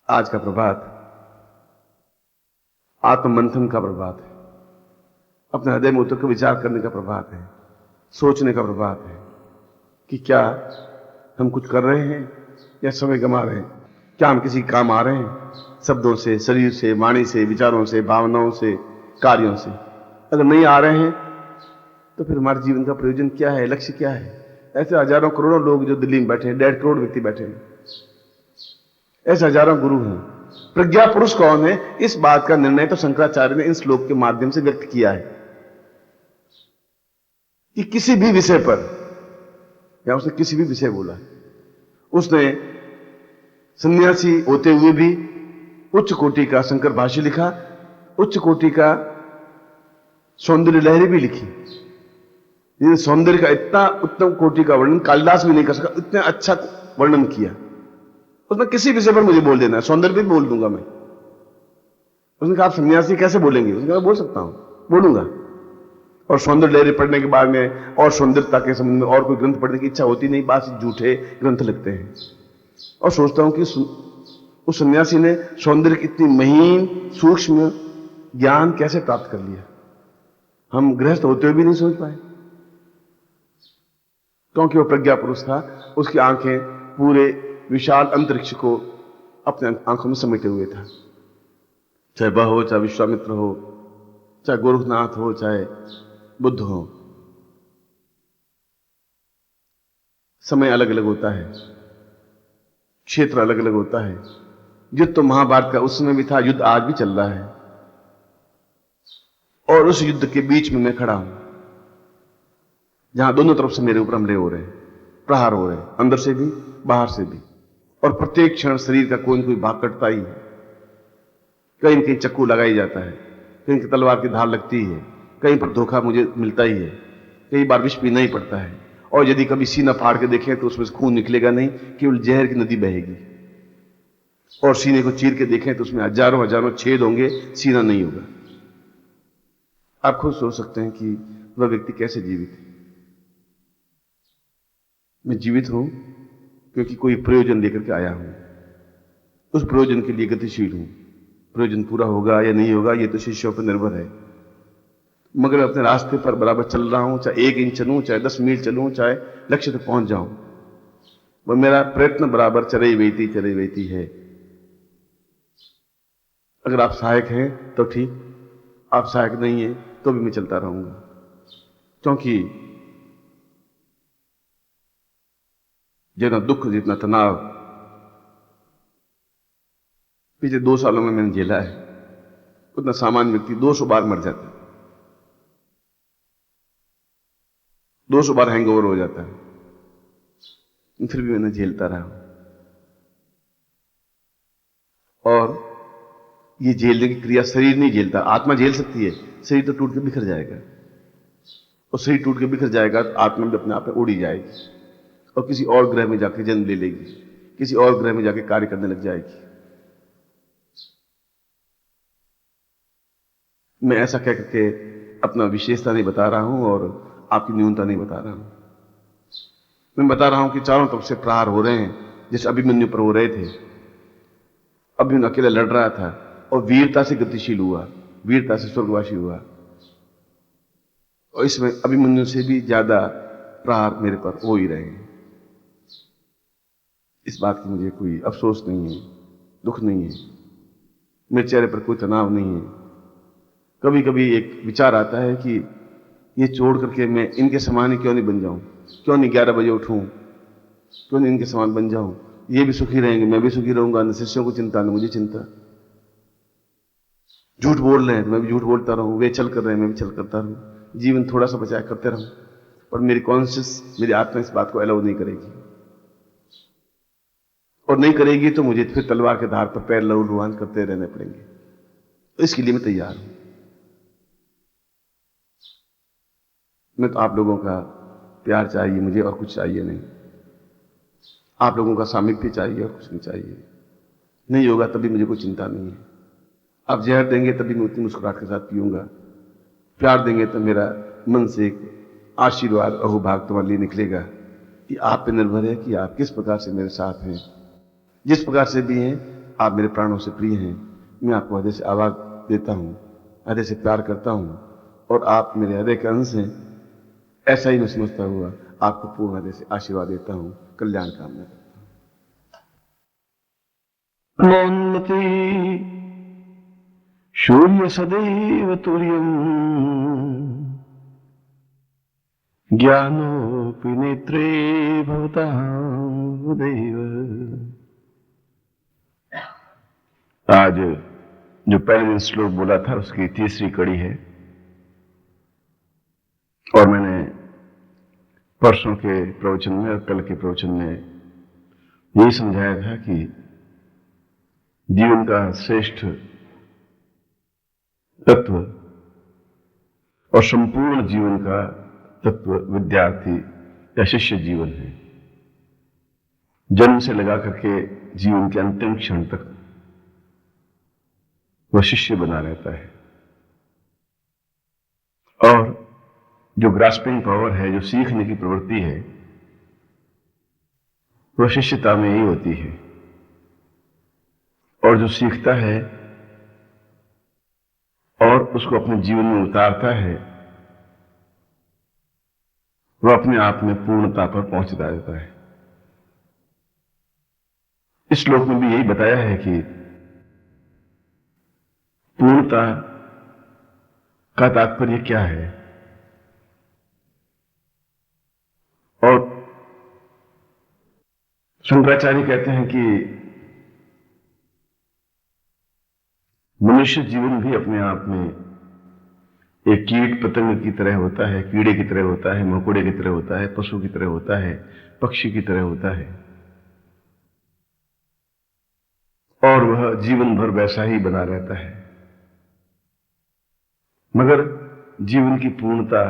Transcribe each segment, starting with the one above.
आज का प्रभात आत्ममंथन का प्रभात है। अपने हृदय में उतर कर विचार करने का प्रभात है। सोचने का प्रभात है कि क्या हम कुछ कर रहे हैं या समय गंवा रहे हैं। क्या हम किसी काम आ रहे हैं, शब्दों से, शरीर से, वाणी से, विचारों से, भावनाओं से, कार्यों से। अगर नहीं आ रहे हैं तो फिर हमारे जीवन का प्रयोजन क्या है, लक्ष्य क्या है। ऐसे हजारों करोड़ों लोग जो दिल्ली में बैठे हैं, 1.5 करोड़ व्यक्ति बैठे हैं, ऐसे हजारों गुरु हैं। प्रज्ञा पुरुष कौन है, इस बात का निर्णय तो शंकराचार्य ने इन श्लोक के माध्यम से व्यक्त किया है कि किसी भी विषय पर, या उसने किसी भी विषय बोला, उसने सन्यासी होते हुए भी उच्च कोटि का शंकर भाष्य लिखा, उच्च कोटि का सौंदर्य लहरी भी लिखी। ये सौंदर्य का इतना उत्तम कोटि का वर्णन कालिदास भी नहीं कर सका, इतना अच्छा वर्णन किया। उसने किसी विषय पर मुझे बोल देना है, सौंदर्य भी बोल दूंगा मैं। उसने कहा आप सन्यासी कैसे बोलेंगे? उसने कहा बोल सकता हूं, बोलूंगा। और सौंदर्य लहरी पढ़ने के बाद में और सौंदर्यता के संबंध में और कोई ग्रंथ पढ़ने की इच्छा होती नहीं, बात झूठे ग्रंथ लगते हैं। और सोचता हूं कि उस सन्यासी ने सौंदर्य की इतनी महीन सूक्ष्म ज्ञान कैसे प्राप्त कर लिया। हम गृहस्थ होते हुए भी नहीं सोच पाए, क्योंकि वो प्रज्ञा पुरुष था। उसकी आंखें पूरे विशाल अंतरिक्ष को अपने आंखों में समेटे हुए था। चाहे वह हो, चाहे विश्वामित्र हो, चाहे गोरखनाथ हो, चाहे बुद्ध हो। समय अलग अलग होता है, क्षेत्र अलग अलग होता है। युद्ध तो महाभारत का उस समय भी था, युद्ध आज भी चल रहा है। और उस युद्ध के बीच में मैं खड़ा हूं, जहां दोनों तरफ से मेरे ऊपर हमले हो रहे हैं, प्रहार हो रहे हैं, अंदर से भी बाहर से भी। और प्रत्येक क्षण शरीर का कोई न कोई भाग कटता ही है। कहीं न कहीं चक्कू लगाई जाता है, कहीं तलवार की धार लगती है, कहीं पर धोखा मुझे मिलता ही है, कई बार विष पीना ही पड़ता है। और यदि कभी सीना फाड़ के देखें तो उसमें से खून निकलेगा नहीं, केवल जहर की नदी बहेगी। और सीने को चीर के देखें तो उसमें हजारों हजारों छेद होंगे, सीना नहीं होगा। आप खुद सोच सकते हैं कि वह व्यक्ति कैसे जीवित है। मैं जीवित हूं क्योंकि कोई प्रयोजन लेकर के आया हूं, उस प्रयोजन के लिए गतिशील हूं। प्रयोजन पूरा होगा या नहीं होगा ये तो शिष्यों पर निर्भर है, मगर अपने रास्ते पर बराबर चल रहा हूं। चाहे 1 इंच चलूं, चाहे 10 मील चलूं, चाहे लक्ष्य तक पहुंच जाऊं, वह मेरा प्रयत्न बराबर चले वेती है। अगर आप सहायक हैं तो ठीक, आप सहायक नहीं है तो भी मैं चलता रहूंगा। क्योंकि जितना दुख, जितना तनाव पिछले 2 सालों में मैंने झेला है, उतना सामान्य व्यक्ति 200 बार मर जाता है, 200 बार हैंगओवर हो जाता है। फिर भी मैंने झेलता रहा। और ये झेलने की क्रिया शरीर नहीं झेलता, आत्मा झेल सकती है। शरीर तो टूट के बिखर जाएगा, और शरीर टूट के बिखर जाएगा तो आत्मा भी अपने आप में उड़ी जाएगी और किसी और ग्रह में जाकर जन्म ले लेगी, किसी और ग्रह में जाकर कार्य करने लग जाएगी। मैं ऐसा कह करके अपना विशेषता नहीं बता रहा हूं और आपकी न्यूनता नहीं बता रहा हूं। मैं बता रहा हूं कि चारों तरफ से प्रहार हो रहे हैं, जैसे अभिमन्यु पर हो रहे थे। अभिमन्यु अकेला लड़ रहा था और वीरता से गतिशील हुआ, वीरता से स्वर्गवासी हुआ। और इसमें अभिमन्यु से भी ज्यादा प्रहार मेरे पर हो ही रहे हैं। इस बात की मुझे कोई अफसोस नहीं है, दुख नहीं है, मेरे चेहरे पर कोई तनाव नहीं है। कभी कभी एक विचार आता है कि ये छोड़ करके मैं इनके समान ही क्यों नहीं बन जाऊं, क्यों नहीं 11 बजे उठूं, क्यों नहीं इनके समान बन जाऊं। ये भी सुखी रहेंगे, मैं भी सुखी रहूंगा, न शिष्यों को चिंता न मुझे चिंता। झूठ बोल रहे हैं मैं भी झूठ बोलता रहूं, वे चल कर रहे हैं मैं भी चल करता रहूं, जीवन थोड़ा सा बचाया करते रहूं। पर मेरी कॉन्शियस, मेरी आत्मा इस बात को अलाउ नहीं करेगी, और नहीं करेगी तो मुझे फिर तलवार के धार पर पैर लहू लुहान करते रहने पड़ेंगे। तो इसके लिए मैं तैयार हूं। मैं तो आप लोगों का प्यार चाहिए मुझे, और कुछ चाहिए नहीं। आप लोगों का सामिप्य चाहिए और कुछ नहीं चाहिए। नहीं होगा तभी मुझे कोई चिंता नहीं है। आप जहर देंगे तभी मैं उतनी मुस्कुराहट के साथ पीऊंगा। प्यार देंगे तो मेरा मन से एक आशीर्वाद अहोभाग तुम्हारे लिए निकलेगा कि आप पे निर्भर है कि आप किस प्रकार से मेरे साथ हैं। जिस प्रकार से भी हैं आप मेरे प्राणों से प्रिय हैं। मैं आपको हृदय से आवाज देता हूं, हृदय से प्यार करता हूं और आप मेरे हृदय के अंश हैं। ऐसा ही मैं समझता हुआ आपको पूर्ण हृदय से आशीर्वाद देता हूं, कल्याण कामना करता हूं। मौनमती शून्य सदैव तुर्यम् ज्ञानोऽपि नेत्रे भवतां बुधैव। आज जो पहले दिन श्लोक बोला था उसकी तीसरी कड़ी है और मैंने परसों के प्रवचन में और कल के प्रवचन में यही समझाया था कि जीवन का श्रेष्ठ तत्व और संपूर्ण जीवन का तत्व विद्यार्थी या शिष्य जीवन है। जन्म से लगा करके जीवन के अंतिम क्षण तक वह शिष्य बना रहता है और जो ग्रास्पिंग पावर है, जो सीखने की प्रवृत्ति है, वह शिष्यता में ही होती है। और जो सीखता है और उसको अपने जीवन में उतारता है वह अपने आप में पूर्णता पर पहुंचता रहता है। इस श्लोक में भी यही बताया है कि पूर्णता का तात्पर्य क्या है। और शंकराचार्य कहते हैं कि मनुष्य जीवन भी अपने आप में एक कीट पतंग की तरह होता है, कीड़े की तरह होता है, मकोड़े की तरह होता है, पशु की तरह होता है, पक्षी की तरह होता है और वह जीवन भर वैसा ही बना रहता है। मगर जीवन की पूर्णता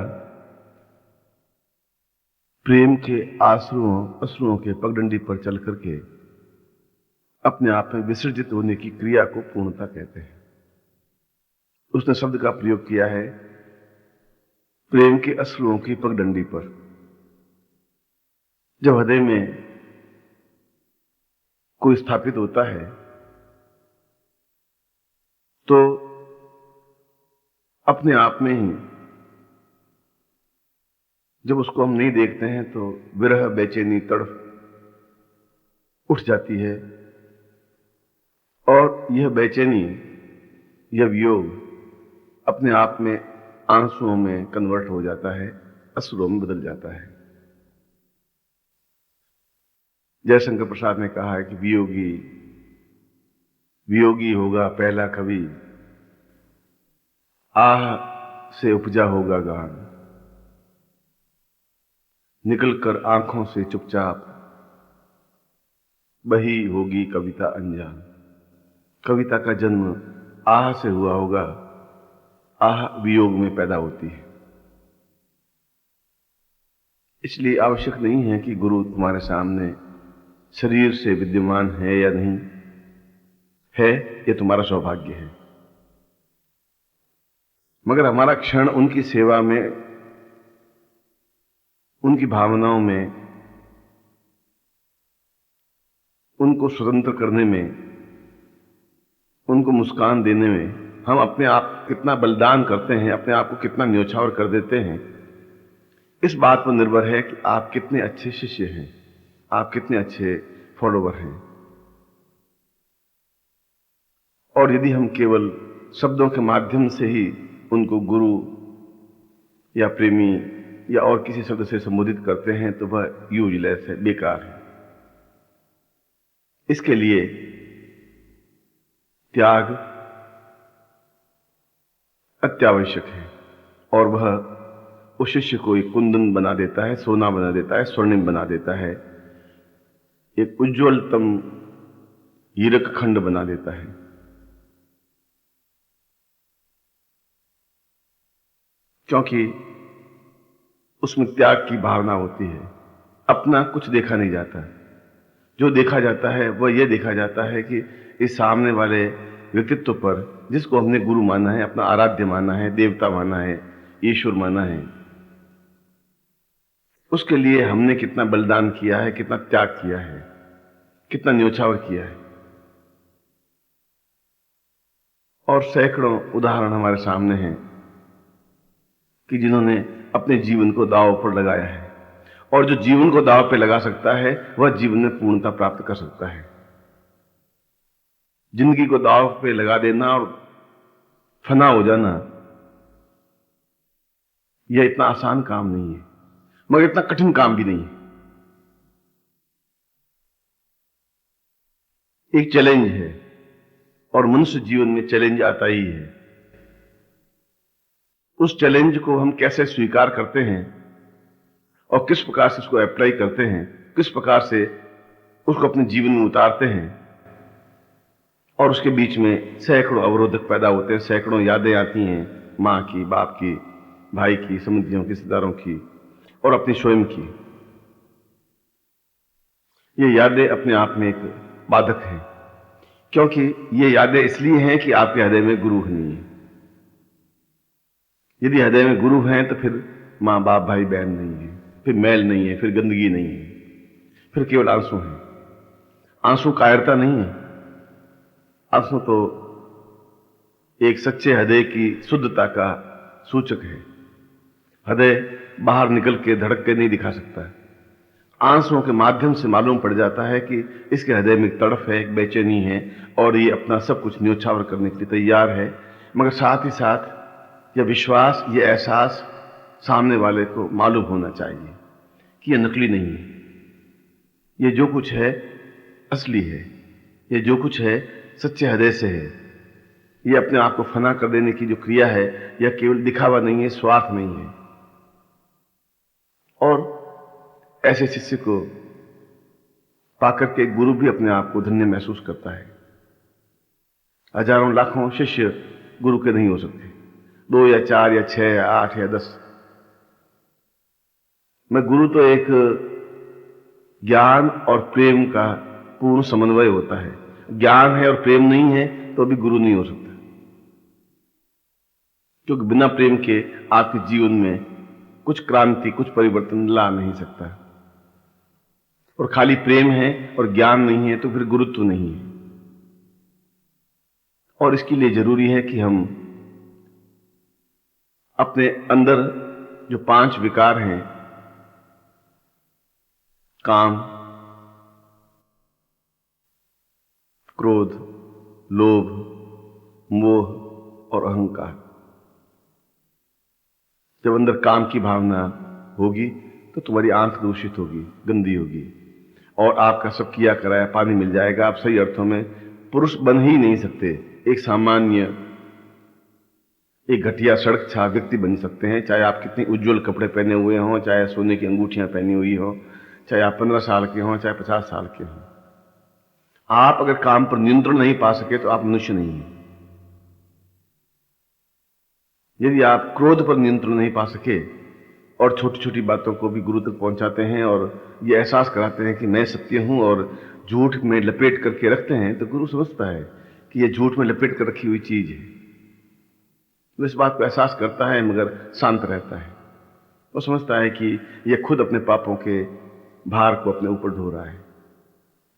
प्रेम के अश्रुओं के पगडंडी पर चल करके अपने आप में विसर्जित होने की क्रिया को पूर्णता कहते हैं। उसने शब्द का प्रयोग किया है प्रेम के अश्रुओं की पगडंडी पर। जब हृदय में कोई स्थापित होता है तो अपने आप में ही जब उसको हम नहीं देखते हैं तो विरह, बेचैनी, तड़फ उठ जाती है और यह बेचैनी, यह वियोग अपने आप में आंसुओं में कन्वर्ट हो जाता है, अश्रुओं में बदल जाता है। जयशंकर प्रसाद ने कहा है कि वियोगी होगा पहला कवि, आह से उपजा होगा गान, निकलकर आंखों से चुपचाप बही होगी कविता अनजान। कविता का जन्म आह से हुआ होगा, आह वियोग में पैदा होती है। इसलिए आवश्यक नहीं है कि गुरु तुम्हारे सामने शरीर से विद्यमान है या नहीं है, यह तुम्हारा सौभाग्य है। मगर हमारा क्षण उनकी सेवा में, उनकी भावनाओं में, उनको स्वतंत्र करने में, उनको मुस्कान देने में हम अपने आप कितना बलिदान करते हैं, अपने आप को कितना न्योछावर कर देते हैं, इस बात पर निर्भर है कि आप कितने अच्छे शिष्य हैं, आप कितने अच्छे फॉलोवर हैं। और यदि हम केवल शब्दों के माध्यम से ही उनको गुरु या प्रेमी या और किसी शब्द से संबोधित करते हैं तो वह यूजलेस है, बेकार है। इसके लिए त्याग अत्यावश्यक है और वह उस शिष्य को एक कुंदन बना देता है, सोना बना देता है, स्वर्णिम बना देता है, एक उज्ज्वलतम हीरक खंड बना देता है। क्योंकि उसमें त्याग की भावना होती है। अपना कुछ देखा नहीं जाता, जो देखा जाता है वह यह देखा जाता है कि इस सामने वाले व्यक्तित्व पर, जिसको हमने गुरु माना है, अपना आराध्य माना है, देवता माना है, ईश्वर माना है, उसके लिए हमने कितना बलिदान किया है, कितना त्याग किया है, कितना न्योछावर किया है। और सैकड़ों उदाहरण हमारे सामने हैं कि जिन्होंने अपने जीवन को दांव पर लगाया है, और जो जीवन को दांव पे लगा सकता है वह जीवन में पूर्णता प्राप्त कर सकता है। जिंदगी को दांव पे लगा देना और फना हो जाना, यह इतना आसान काम नहीं है, मगर इतना कठिन काम भी नहीं है। एक चैलेंज है, और मनुष्य जीवन में चैलेंज आता ही है। उस चैलेंज को हम कैसे स्वीकार करते हैं और किस प्रकार से उसको अप्लाई करते हैं, किस प्रकार से उसको अपने जीवन में उतारते हैं, और उसके बीच में सैकड़ों अवरोधक पैदा होते हैं, सैकड़ों यादें आती हैं, मां की, बाप की, भाई की, संबंधियों की, रिश्तेदारों की, और अपनी स्वयं की। ये यादें अपने आप में एक बाधक हैं, क्योंकि ये यादें इसलिए हैं कि आपके हृदय में गुरु नहीं है। यदि हृदय में गुरु हैं तो फिर मां, बाप, भाई, बहन नहीं है, फिर मैल नहीं है, फिर गंदगी नहीं है, फिर केवल आंसू है। आंसू कायरता नहीं है, आंसू तो एक सच्चे हृदय की शुद्धता का सूचक है। हृदय बाहर निकल के धड़क के नहीं दिखा सकता है। आंसुओं के माध्यम से मालूम पड़ जाता है कि इसके हृदय में एक तड़फ है, एक बेचैनी है, और ये अपना सब कुछ न्योछावर करने के लिए तैयार है। मगर साथ ही साथ यह विश्वास, यह एहसास सामने वाले को मालूम होना चाहिए कि यह नकली नहीं है, ये जो कुछ है असली है, ये जो कुछ है सच्चे हृदय से है। ये अपने आप को फना कर देने की जो क्रिया है, यह केवल दिखावा नहीं है, स्वार्थ नहीं है। और ऐसे शिष्य को पाकर के गुरु भी अपने आप को धन्य महसूस करता है। हजारों लाखों शिष्य गुरु के नहीं हो सकते, 2 या 4 या 6 या 8 या 10। मैं गुरु तो एक ज्ञान और प्रेम का पूर्ण समन्वय होता है। ज्ञान है और प्रेम नहीं है तो भी गुरु नहीं हो सकता, क्योंकि बिना प्रेम के आपके जीवन में कुछ क्रांति, कुछ परिवर्तन ला नहीं सकता। और खाली प्रेम है और ज्ञान नहीं है तो फिर गुरुत्व नहीं है। और इसके लिए जरूरी है कि हम अपने अंदर जो 5 विकार हैं, काम, क्रोध, लोभ, मोह और अहंकार, जब अंदर काम की भावना होगी तो तुम्हारी आंख दूषित होगी, गंदी होगी, और आपका सब किया कराया पानी मिल जाएगा। आप सही अर्थों में पुरुष बन ही नहीं सकते, एक सामान्य, एक घटिया सड़क छाप व्यक्ति बन सकते हैं, चाहे आप कितने उज्जवल कपड़े पहने हुए हों, चाहे सोने की अंगूठियां पहनी हुई हो, चाहे आप 15 साल के हों, चाहे 50 साल के हों। आप अगर काम पर नियंत्रण नहीं पा सके तो आप मनुष्य नहीं हैं। यदि आप क्रोध पर नियंत्रण नहीं पा सके और छोटी छोटी बातों को भी गुरु तक पहुंचाते हैं और ये एहसास कराते हैं कि मैं सत्य हूं और झूठ में लपेट करके रखते हैं, तो गुरु समझता है कि ये झूठ में लपेट कर रखी हुई चीज है। वो इस बात को एहसास करता है मगर शांत रहता है। वो समझता है कि ये खुद अपने पापों के भार को अपने ऊपर ढो रहा है,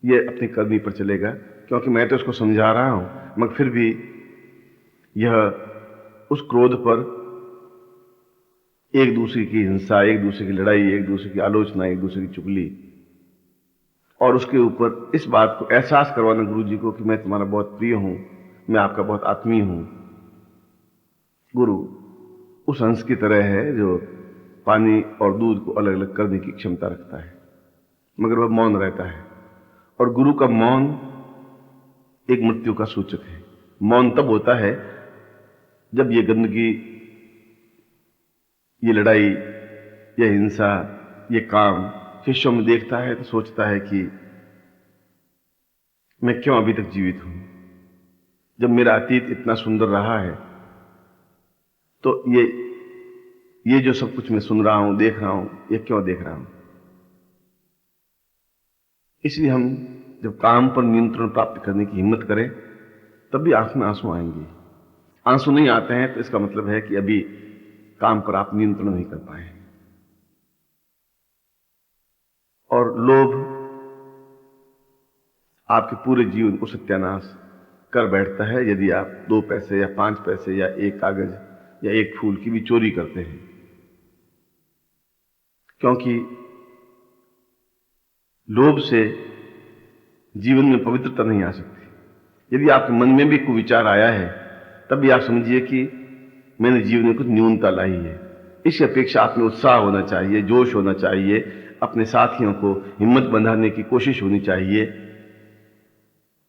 ये अपनी करनी पर चलेगा, क्योंकि मैं तो उसको समझा रहा हूं, मगर फिर भी यह उस क्रोध पर एक दूसरे की हिंसा, एक दूसरे की लड़ाई, एक दूसरे की आलोचना, एक दूसरे की चुगली, और उसके ऊपर इस बात को एहसास करवाना गुरु जी को कि मैं तुम्हारा बहुत प्रिय हूं, मैं आपका बहुत आत्मीय हूं। गुरु उस हंस की तरह है जो पानी और दूध को अलग अलग करने की क्षमता रखता है, मगर वह मौन रहता है। और गुरु का मौन एक मृत्यु का सूचक है। मौन तब होता है जब ये गंदगी, ये लड़ाई, ये हिंसा, ये काम शिष्यों में देखता है तो सोचता है कि मैं क्यों अभी तक जीवित हूं, जब मेरा अतीत इतना सुंदर रहा है, तो ये जो सब कुछ मैं सुन रहा हूं, देख रहा हूं, ये क्यों देख रहा हूं। इसलिए हम जब काम पर नियंत्रण प्राप्त करने की हिम्मत करें तब भी आंख में आंसू आएंगे। आंसू नहीं आते हैं तो इसका मतलब है कि अभी काम पर आप नियंत्रण नहीं कर पाए। और लोभ आपके पूरे जीवन को सत्यानाश कर बैठता है यदि आप 2 पैसे या 5 पैसे या एक कागज या एक फूल की भी चोरी करते हैं। क्योंकि लोभ से जीवन में पवित्रता नहीं आ सकती। यदि आपके मन में भी कोई विचार आया है तब भी आप समझिए कि मैंने जीवन में कुछ न्यूनता लाई है। इसकी अपेक्षा आप में उत्साह होना चाहिए, जोश होना चाहिए, अपने साथियों को हिम्मत बंधाने की कोशिश होनी चाहिए,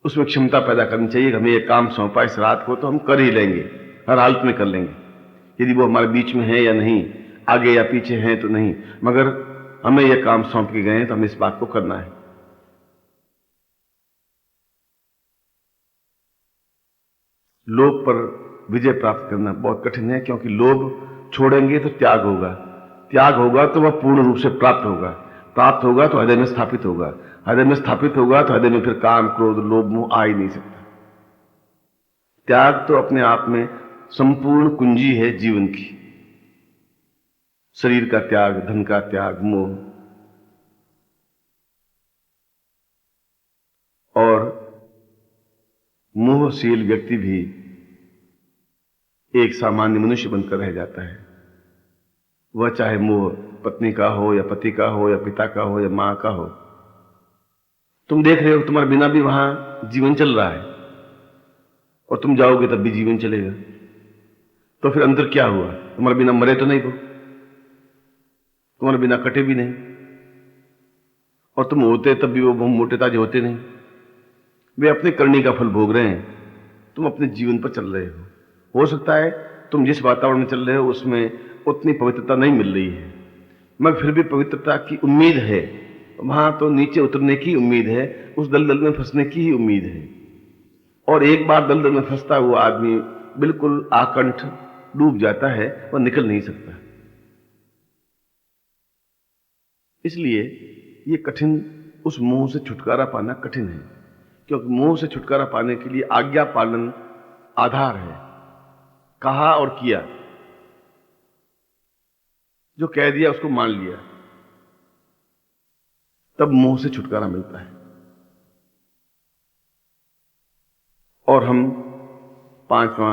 उसमें क्षमता पैदा करनी चाहिए कि हमें यह काम सौंपा इस रात को तो हम कर ही लेंगे, हर हालत में कर लेंगे। यदि वो हमारे बीच में है या नहीं, आगे या पीछे हैं तो नहीं, मगर हमें यह काम सौंप के गए हैं तो हमें इस बात को करना है। लोभ पर विजय प्राप्त करना बहुत कठिन है, क्योंकि लोभ छोड़ेंगे तो त्याग होगा, त्याग होगा तो वह पूर्ण रूप से प्राप्त होगा, प्राप्त होगा तो हृदय में स्थापित होगा, हृदय में स्थापित होगा तो हृदय में फिर काम, क्रोध, लोभ, मोह आ ही नहीं सकता। त्याग तो अपने आप में संपूर्ण कुंजी है जीवन की। शरीर का त्याग, धन का त्याग, मोह, और मोहशील व्यक्ति भी एक सामान्य मनुष्य बनकर रह जाता है। वह चाहे मोह पत्नी का हो या पति का हो या पिता का हो या मां का हो। तुम देख रहे हो तुम्हारे बिना भी वहां जीवन चल रहा है और तुम जाओगे तब भी जीवन चलेगा। तो फिर अंदर क्या हुआ? तुम्हारे बिना मरे तो नहीं, वो तुम्हारे बिना कटे भी नहीं, और तुम होते तब भी वो मोटे ताजे होते नहीं। वे अपने करनी का फल भोग रहे हैं, तुम अपने जीवन पर चल रहे हो सकता है तुम जिस वातावरण में चल रहे हो उसमें उतनी पवित्रता नहीं मिल रही है, मगर फिर भी पवित्रता की उम्मीद है। वहां तो नीचे उतरने की उम्मीद है, उस दलदल में फंसने की ही उम्मीद है। और एक बार दलदल में फंसता हुआ आदमी बिल्कुल आकंठ डूब जाता है, वह निकल नहीं सकता। इसलिए ये कठिन, उस मोह से छुटकारा पाना कठिन है, क्योंकि मोह से छुटकारा पाने के लिए आज्ञा पालन आधार है। कहा और किया, जो कह दिया उसको मान लिया, तब मोह से छुटकारा मिलता है। और हम पांचवा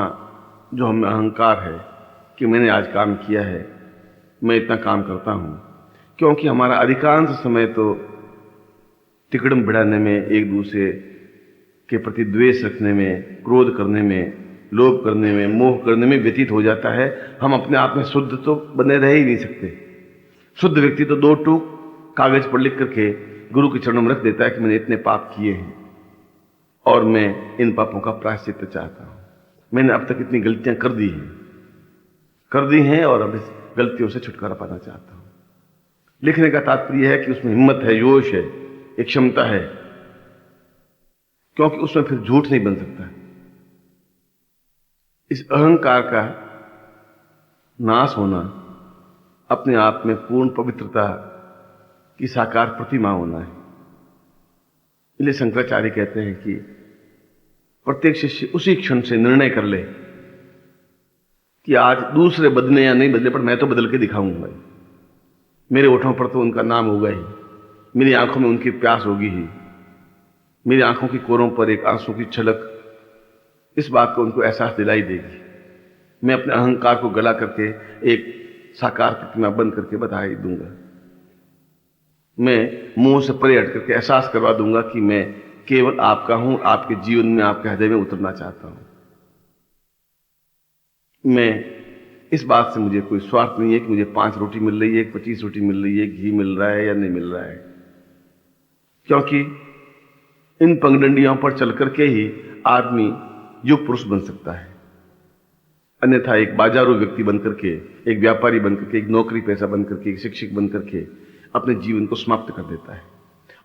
जो हमें अहंकार है कि मैंने आज काम किया है, मैं इतना काम करता हूं, क्योंकि हमारा अधिकांश समय तो तिकड़म भिड़ाने में, एक दूसरे के प्रति द्वेष रखने में, क्रोध करने में, लोभ करने में, मोह करने में व्यतीत हो जाता है। हम अपने आप में शुद्ध तो बने रह ही नहीं सकते। शुद्ध व्यक्ति तो 2 टूक कागज पर लिख करके गुरु के चरणों में रख देता है कि मैंने इतने पाप किए हैं और मैं इन पापों का प्रायश्चित चाहता हूं। मैंने अब तक इतनी गलतियां कर दी हैं और अब इस गलतियों से छुटकारा पाना चाहता हूं। लिखने का तात्पर्य है कि उसमें हिम्मत है, जोश है, एक क्षमता है, क्योंकि उसमें फिर झूठ नहीं बन सकता। इस अहंकार का नाश होना अपने आप में पूर्ण पवित्रता की साकार प्रतिमा होना है। इसलिए शंकराचार्य कहते हैं कि प्रत्येक शिष्य उसी क्षण से निर्णय कर ले कि आज दूसरे बदले या नहीं बदले, पर मैं तो बदल के दिखाऊंगा। मेरे ओठों पर तो उनका नाम होगा ही, मेरी आंखों में उनकी प्यास होगी ही, मेरी आंखों की कोरों पर एक आंसू की छलक इस बात को उनको एहसास दिलाई देगी। मैं अपने अहंकार को गला करके एक साकार प्रतिमा बन करके बधाई दूंगा। मैं मुंह से परे हट करके एहसास करवा दूंगा कि मैं केवल आपका हूं, आपके जीवन में, आपके हृदय में उतरना चाहता हूं। मैं इस बात से मुझे कोई स्वार्थ नहीं है कि मुझे 5 रोटी मिल रही है, 25 रोटी मिल रही है, घी मिल रहा है या नहीं मिल रहा है, क्योंकि इन पगडंडियों पर चल करके ही आदमी युग पुरुष बन सकता है। अन्यथा एक बाजारू व्यक्ति बनकर के, एक व्यापारी बनकर के, एक नौकरी पैसा बनकर के, एक शिक्षक बनकर के अपने जीवन को समाप्त कर देता है।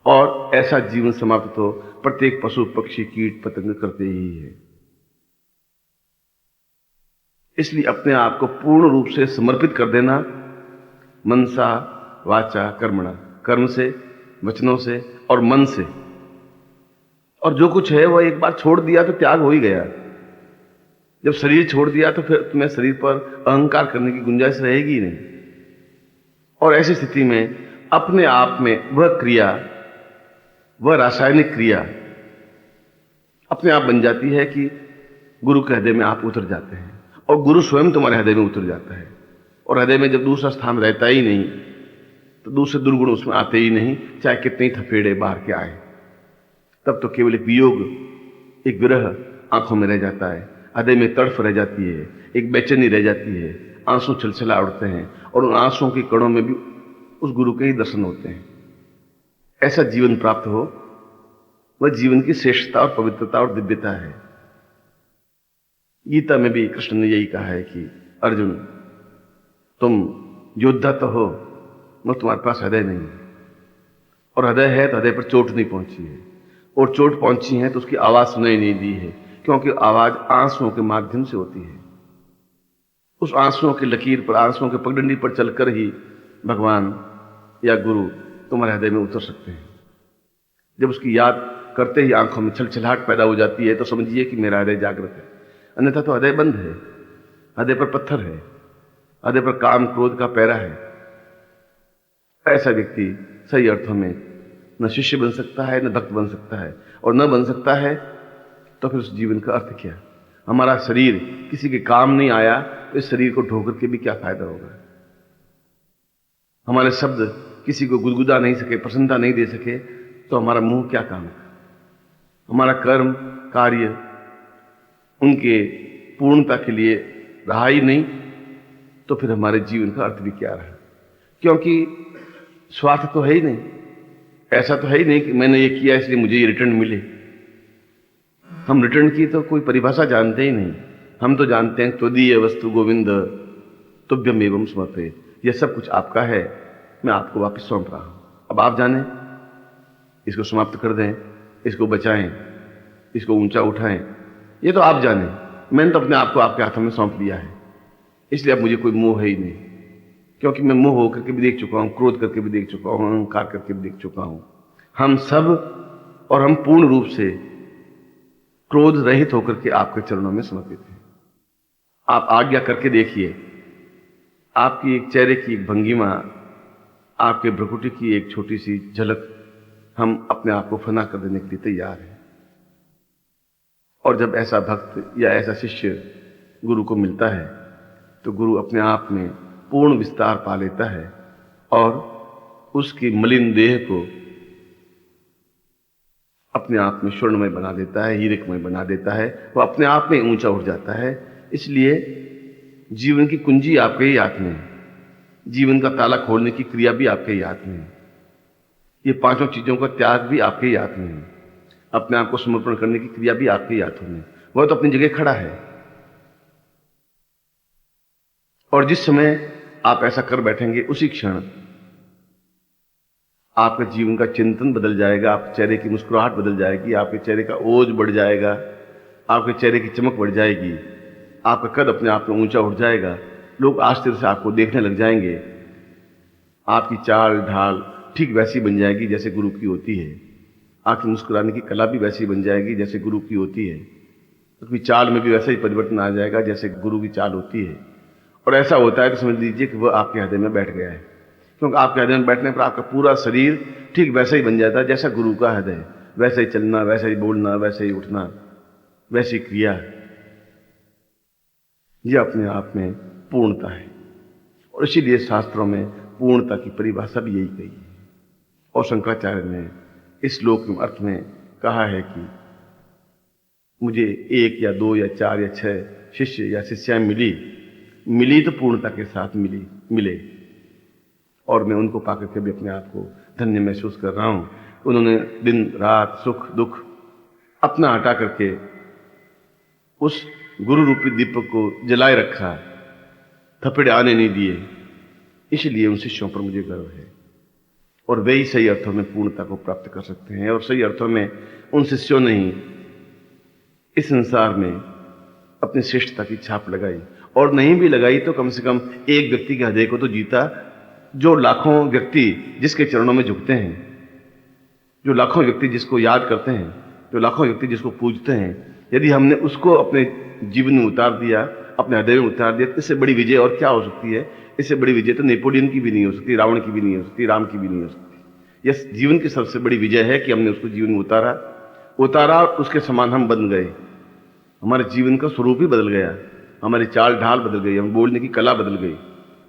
और ऐसा जीवन समाप्त तो प्रत्येक पशु, पक्षी, कीट, पतंग करते ही है। इसलिए अपने आप को पूर्ण रूप से समर्पित कर देना, मनसा वाचा कर्मणा, कर्म से, वचनों से और मन से। और जो कुछ है वह एक बार छोड़ दिया तो त्याग हो ही गया। जब शरीर छोड़ दिया तो फिर तुम्हें शरीर पर अहंकार करने की गुंजाइश रहेगी ही नहीं। और ऐसी स्थिति में अपने आप में वह क्रिया, वह रासायनिक क्रिया अपने आप बन जाती है कि गुरु के हृदय में आप उतर जाते हैं और गुरु स्वयं तुम्हारे हृदय में उतर जाता है। और हृदय में जब दूसरा स्थान रहता ही नहीं तो दूसरे दुर्गुण उसमें आते ही नहीं, चाहे कितने ही थपेड़े बाहर के आए। तब तो केवल एक वियोग, एक विरह आंखों में रह जाता है, हृदय में तड़फ रह जाती है, एक बेचैनी रह जाती है, आंसू छलछला उड़ते हैं और उन आंसुओं के कणों में भी उस गुरु के ही दर्शन होते हैं। ऐसा जीवन प्राप्त हो, वह जीवन की श्रेष्ठता और पवित्रता और दिव्यता है। गीता में भी कृष्ण ने यही कहा है कि अर्जुन, तुम योद्धा तो हो मगर तुम्हारे पास हृदय नहीं है, और हृदय है तो हृदय पर चोट नहीं पहुंची है, और चोट पहुंची है तो उसकी आवाज सुनाई नहीं दी है, क्योंकि आवाज आंसुओं के माध्यम से होती है। उस आंसुओं की लकीर पर, आंसुओं के पगडंडी पर चलकर ही भगवान या गुरु तुम्हारे हृदय में उतर सकते हैं। जब उसकी याद करते ही आंखों में छलछलाहट पैदा हो जाती है तो समझिए कि मेरा हृदय जागृत है, अन्यथा तो हृदय बंद है, हृदय पर पत्थर है, हृदय पर काम क्रोध का पैरा है। ऐसा व्यक्ति सही अर्थों में न शिष्य बन सकता है, न भक्त बन सकता है, और न बन सकता है तो फिर उस जीवन का अर्थ क्या? हमारा शरीर किसी के काम नहीं आया तो इस शरीर को ढोकर के भी क्या फायदा होगा? हमारे शब्द किसी को गुदगुदा नहीं सके, प्रसन्नता नहीं दे सके तो हमारा मुंह क्या काम का? हमारा कर्म कार्य उनके पूर्णता के लिए रहा ही नहीं तो फिर हमारे जीवन का अर्थ भी क्या रहा? क्योंकि स्वार्थ तो है ही नहीं, ऐसा तो है ही नहीं कि मैंने ये किया इसलिए मुझे ये रिटर्न मिले। हम रिटर्न की तो कोई परिभाषा जानते ही नहीं। हम तो जानते हैं त्वदीय वस्तु गोविंद तुभ्यम एवं समर्पयेत्, यह सब कुछ आपका है, मैं आपको वापस सौंप रहा हूं, अब आप जाने, इसको समाप्त कर दें, इसको बचाएं, इसको ऊंचा उठाएं, ये तो आप जाने, मैंने तो अपने आप को आपके हाथों में सौंप दिया है। इसलिए अब मुझे कोई मोह है ही नहीं, क्योंकि मैं मोह होकर के भी देख चुका हूं, क्रोध करके भी देख चुका हूं, अहंकार करके भी देख चुका हूं। हम सब और हम पूर्ण रूप से क्रोध रहित होकर के आपके चरणों में समर्पित हैं। आप आज्ञा करके देखिए, आपकी एक चेहरे की एक भंगिमा, आपके भ्रुकुटी की एक छोटी सी झलक, हम अपने आप को फना कर देने के लिए तैयार हैं। और जब ऐसा भक्त या ऐसा शिष्य गुरु को मिलता है तो गुरु अपने आप में पूर्ण विस्तार पा लेता है और उसकी मलिन देह को अपने आप में स्वर्णमय बना देता है, हीरकमय बना देता है, वो अपने आप में ऊंचा उठ जाता है। इसलिए जीवन की कुंजी आपके ही हाथ में है, जीवन का ताला खोलने की क्रिया भी आपके ही हाथ में है, ये पांचों चीजों का त्याग भी आपके ही हाथ में है, अपने आप को समर्पण करने की क्रिया भी आपके ही हाथों में। वह तो अपनी जगह खड़ा है, और जिस समय आप ऐसा कर बैठेंगे उसी क्षण आपके जीवन का चिंतन बदल जाएगा, आपके चेहरे की मुस्कुराहट बदल जाएगी, आपके चेहरे का ओज बढ़ जाएगा, आपके चेहरे की चमक बढ़ जाएगी, आपका कद अपने आप में ऊंचा उठ जाएगा, लोग आश्चर्य से आपको देखने लग जाएंगे, आपकी चाल ढाल ठीक वैसी बन जाएगी जैसे गुरु की होती है, आपकी मुस्कुराने की कला भी वैसी बन जाएगी जैसे गुरु की होती है, क्योंकि चाल में भी वैसा ही परिवर्तन आ जाएगा जैसे गुरु की चाल होती है। और ऐसा होता है तो समझ लीजिए कि वह आपके हृदय में बैठ गया है, क्योंकि आपके हृदय में बैठने पर आपका पूरा शरीर ठीक वैसा ही बन जाता है जैसा गुरु का हृदय, वैसे ही चलना, वैसे ही बोलना, वैसे ही उठना, वैसी क्रिया, यह अपने आप में पूर्णता है। और इसीलिए शास्त्रों में पूर्णता की परिभाषा भी यही कही है। और शंकराचार्य ने इस श्लोक के अर्थ में कहा है कि मुझे 1 या 2 या 4 या 6 शिष्य या शिष्याएं मिली तो पूर्णता के साथ मिले, और मैं उनको पाकर के भी अपने आप को धन्य महसूस कर रहा हूं। उन्होंने दिन रात सुख दुख अपना हटा करके उस गुरु रूपी दीपक को जलाए रखा, थपेड़े आने नहीं दिए, इसलिए उन शिष्यों पर मुझे गर्व है। और वे ही सही अर्थों में पूर्णता को प्राप्त कर सकते हैं, और सही अर्थों में उन शिष्यों ने ही इस संसार में अपनी श्रेष्ठता की छाप लगाई, और नहीं भी लगाई तो कम से कम एक व्यक्ति के हृदय को तो जीता, जो लाखों व्यक्ति जिसके चरणों में झुकते हैं, जो लाखों व्यक्ति जिसको याद करते हैं, जो लाखों व्यक्ति जिसको पूजते हैं, यदि हमने उसको अपने जीवन में उतार दिया, अपने हृदय में उतार दिया, तो इससे बड़ी विजय और क्या हो सकती है? इससे बड़ी विजय तो नेपोलियन की भी नहीं हो सकती, रावण की भी नहीं हो सकती, राम की भी नहीं हो सकती। यह जीवन की सबसे बड़ी विजय है कि हमने उसको जीवन में उतारा, उतारा और उसके समान हम बन गए। हमारे जीवन का स्वरूप ही बदल गया, हमारी चाल ढाल बदल गई, हम बोलने की कला बदल गई,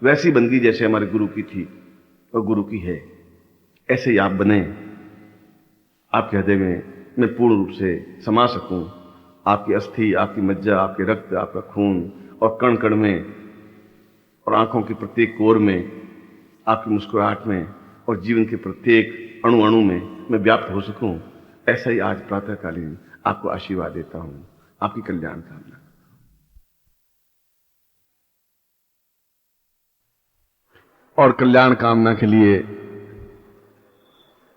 वैसी बन गई जैसे हमारे गुरु की थी और गुरु की है। ऐसे ही आप बने, आपके हृदय में मैं पूर्ण रूप से समा सकूं। आपकी अस्थि, आपकी मज्जा, आपके रक्त, आपका खून और कण कण में और आंखों की प्रत्येक कोर में, आपकी मुस्कुराहट में और जीवन के प्रत्येक अणु अणु में मैं व्याप्त हो सकूं। ऐसा ही आज प्रातःकालीन आपको आशीर्वाद देता हूं। आपकी कल्याण कामना। और कल्याण कामना के लिए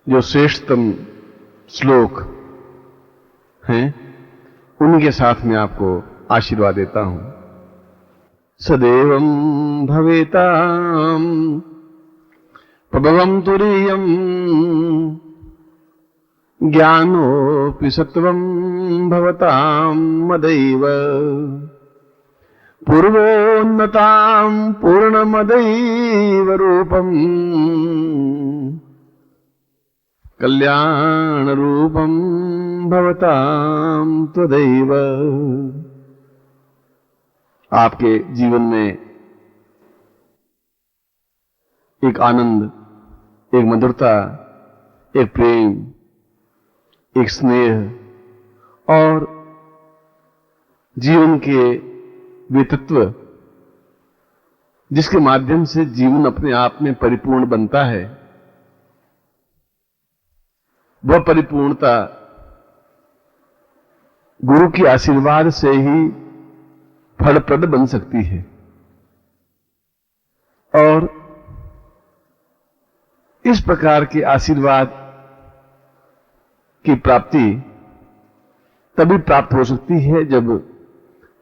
जो श्रेष्ठतम श्लोक हैं, उन्हीं के साथ में आपको आशीर्वाद देता हूं। सदैवं भवेतां प्रभवं तुरीयं ज्ञानोऽपि सत्वं भवतां मदैव पूर्वोन्नतां पूर्णमदैव रूपम् कल्याण रूपं भवतां त्वदैव। आपके जीवन में एक आनंद, एक मधुरता, एक प्रेम, एक स्नेह और जीवन के वे तत्व जिसके माध्यम से जीवन अपने आप में परिपूर्ण बनता है, वह परिपूर्णता गुरु की आशीर्वाद से ही फलप्रद बन सकती है। और इस प्रकार के आशीर्वाद की प्राप्ति तभी प्राप्त हो सकती है जब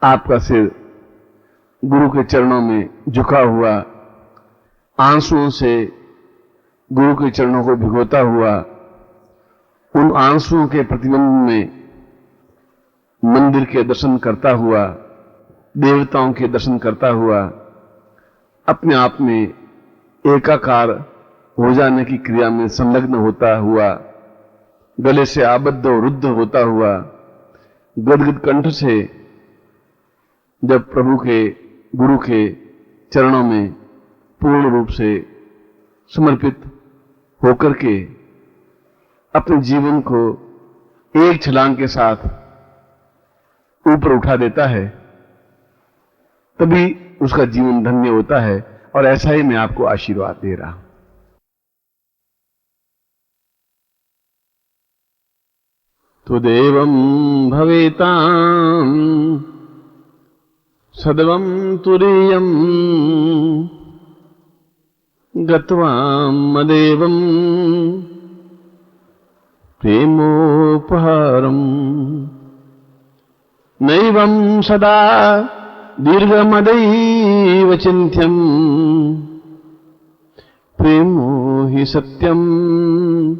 आपका सिर गुरु के चरणों में झुका हुआ, आंसुओं से गुरु के चरणों को भिगोता हुआ, उन आंसुओं के प्रतिबिंब में मंदिर के दर्शन करता हुआ, देवताओं के दर्शन करता हुआ, अपने आप में एकाकार हो जाने की क्रिया में संलग्न होता हुआ, गले से आबद्ध और रुद्ध होता हुआ, गदगद कंठ से जब प्रभु के, गुरु के चरणों में पूर्ण रूप से समर्पित होकर के अपने जीवन को एक छलांग के साथ ऊपर उठा देता है, तभी उसका जीवन धन्य होता है। और ऐसा ही मैं आपको आशीर्वाद दे रहा हूं। त्वदेवं भवेतां सदैवं तुरीयं गत्वा मदेवं प्रेमोपहारम् नैवं सदा दीर्घमदैव चिन्त्यम् प्रेमो हि सत्यम्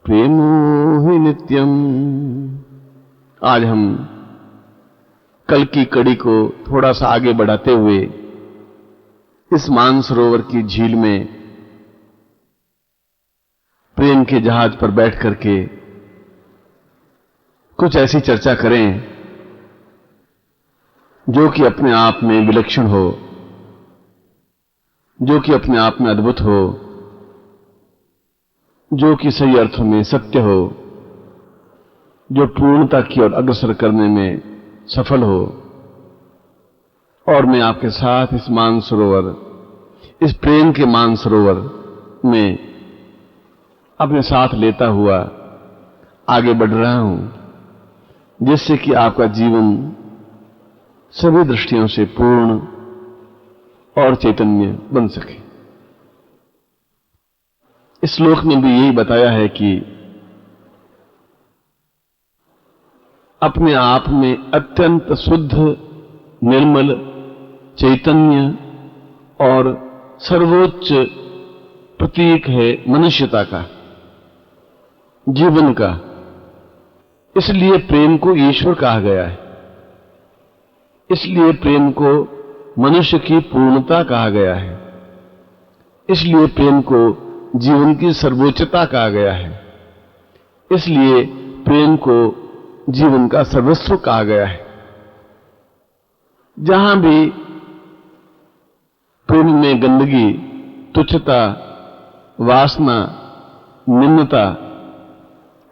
प्रेमो हि नित्यम्। आज हम कल की कड़ी को थोड़ा सा आगे बढ़ाते हुए इस मानसरोवर की झील में प्रेम के जहाज पर बैठ करके कुछ ऐसी चर्चा करें जो कि अपने आप में विलक्षण हो, जो कि अपने आप में अद्भुत हो, जो कि सही अर्थों में सत्य हो, जो पूर्णता की ओर अग्रसर करने में सफल हो। और मैं आपके साथ इस मानसरोवर, इस प्रेम के मानसरोवर में अपने साथ लेता हुआ आगे बढ़ रहा हूं, जिससे कि आपका जीवन सभी दृष्टियों से पूर्ण और चैतन्य बन सके। इस श्लोक में भी यही बताया है कि अपने आप में अत्यंत शुद्ध, निर्मल, चैतन्य और सर्वोच्च प्रतीक है मनुष्यता का, जीवन का। इसलिए प्रेम को ईश्वर कहा गया है, इसलिए प्रेम को मनुष्य की पूर्णता कहा गया है, इसलिए प्रेम को जीवन की सर्वोच्चता कहा गया है, इसलिए प्रेम को जीवन का सर्वस्व कहा गया है। जहां भी प्रेम में गंदगी, तुच्छता, वासना, निम्नता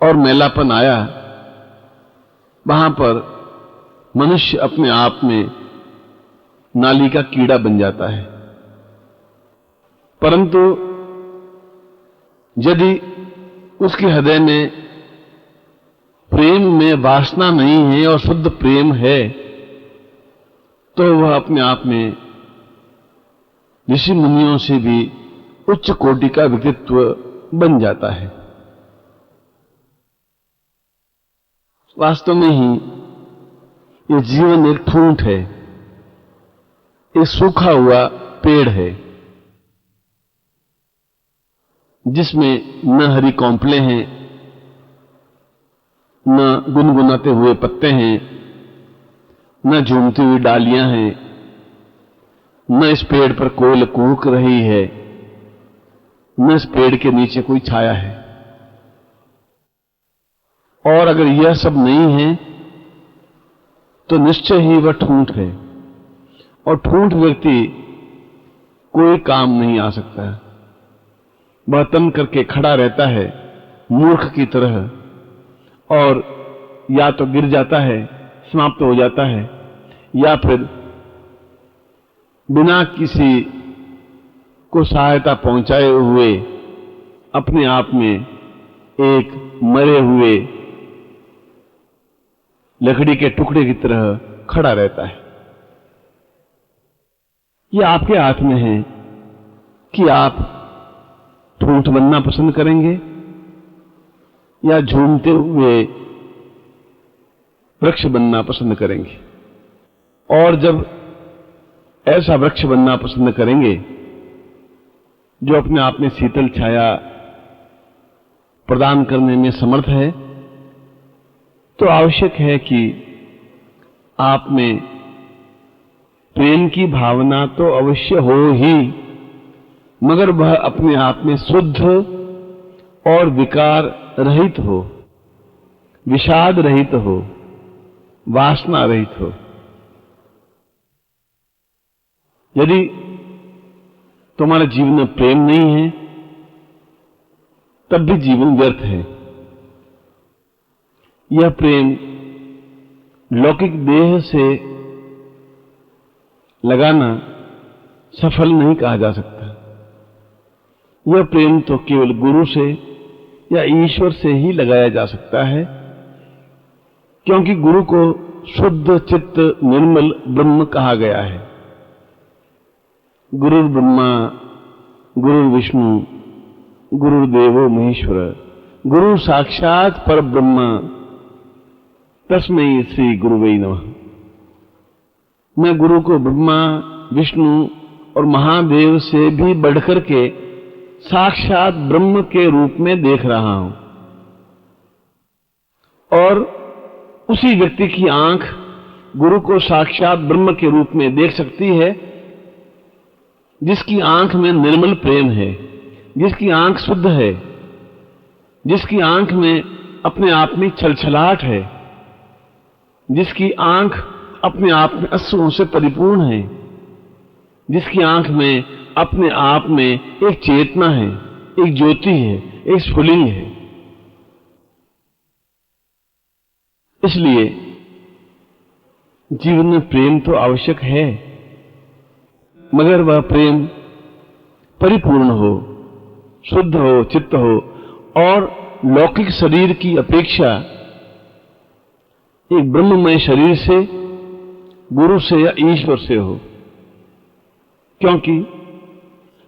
और मैलापन आया, वहां पर मनुष्य अपने आप में नाली का कीड़ा बन जाता है। परंतु यदि उसके हृदय में प्रेम में वासना नहीं है और शुद्ध प्रेम है, तो वह अपने आप में ऋषि मुनियों से भी उच्च कोटि का व्यक्तित्व बन जाता है। वास्तव में ही ये जीवन एक ठूंठ है, एक सूखा हुआ पेड़ है जिसमें न हरी कौंपले हैं, न गुनगुनाते हुए पत्ते हैं, न झूमती हुई डालियां हैं, न इस पेड़ पर कोयल कूक रही है, न इस पेड़ के नीचे कोई छाया है। और अगर यह सब नहीं है तो निश्चय ही वह ठूंठ है, और ठूंठ व्यक्ति कोई काम नहीं आ सकता। वह तन करके खड़ा रहता है मूर्ख की तरह, और या तो गिर जाता है, समाप्त हो जाता है, या फिर बिना किसी को सहायता पहुंचाए हुए अपने आप में एक मरे हुए लकड़ी के टुकड़े की तरह खड़ा रहता है। यह आपके हाथ में है कि आप ठूंठ बनना पसंद करेंगे या झूमते हुए वृक्ष बनना पसंद करेंगे। और जब ऐसा वृक्ष बनना पसंद करेंगे जो अपने आप में शीतल छाया प्रदान करने में समर्थ है, तो आवश्यक है कि आप में प्रेम की भावना तो अवश्य हो ही, मगर वह अपने आप में शुद्ध और विकार रहित हो, विषाद रहित हो, वासना रहित हो। यदि तुम्हारे जीवन में प्रेम नहीं है, तब भी जीवन व्यर्थ है। यह प्रेम लौकिक देह से लगाना सफल नहीं कहा जा सकता। यह प्रेम तो केवल गुरु से या ईश्वर से ही लगाया जा सकता है, क्योंकि गुरु को शुद्ध चित्त निर्मल ब्रह्म कहा गया है। गुरुर् ब्रह्मा गुरुर्विष्णु गुरुर्देवो महेश्वर, गुरु साक्षात पर ब्रह्म तस्मै श्री गुरुवे नमः। मैं गुरु को ब्रह्मा, विष्णु और महादेव से भी बढ़कर के साक्षात ब्रह्म के रूप में देख रहा हूं, और उसी व्यक्ति की आंख गुरु को साक्षात ब्रह्म के रूप में देख सकती है जिसकी आंख में निर्मल प्रेम है, जिसकी आंख शुद्ध है, जिसकी आंख में अपने आप में छलछलाहट है, जिसकी आंख अपने आप में अश्रुओं से परिपूर्ण है, जिसकी आंख में अपने आप में एक चेतना है, एक ज्योति है, एक स्फुलिंग है। इसलिए जीवन में प्रेम तो आवश्यक है, मगर वह प्रेम परिपूर्ण हो, शुद्ध हो, चित्त हो, और लौकिक शरीर की अपेक्षा एक ब्रह्ममय शरीर से, गुरु से या ईश्वर से हो। क्योंकि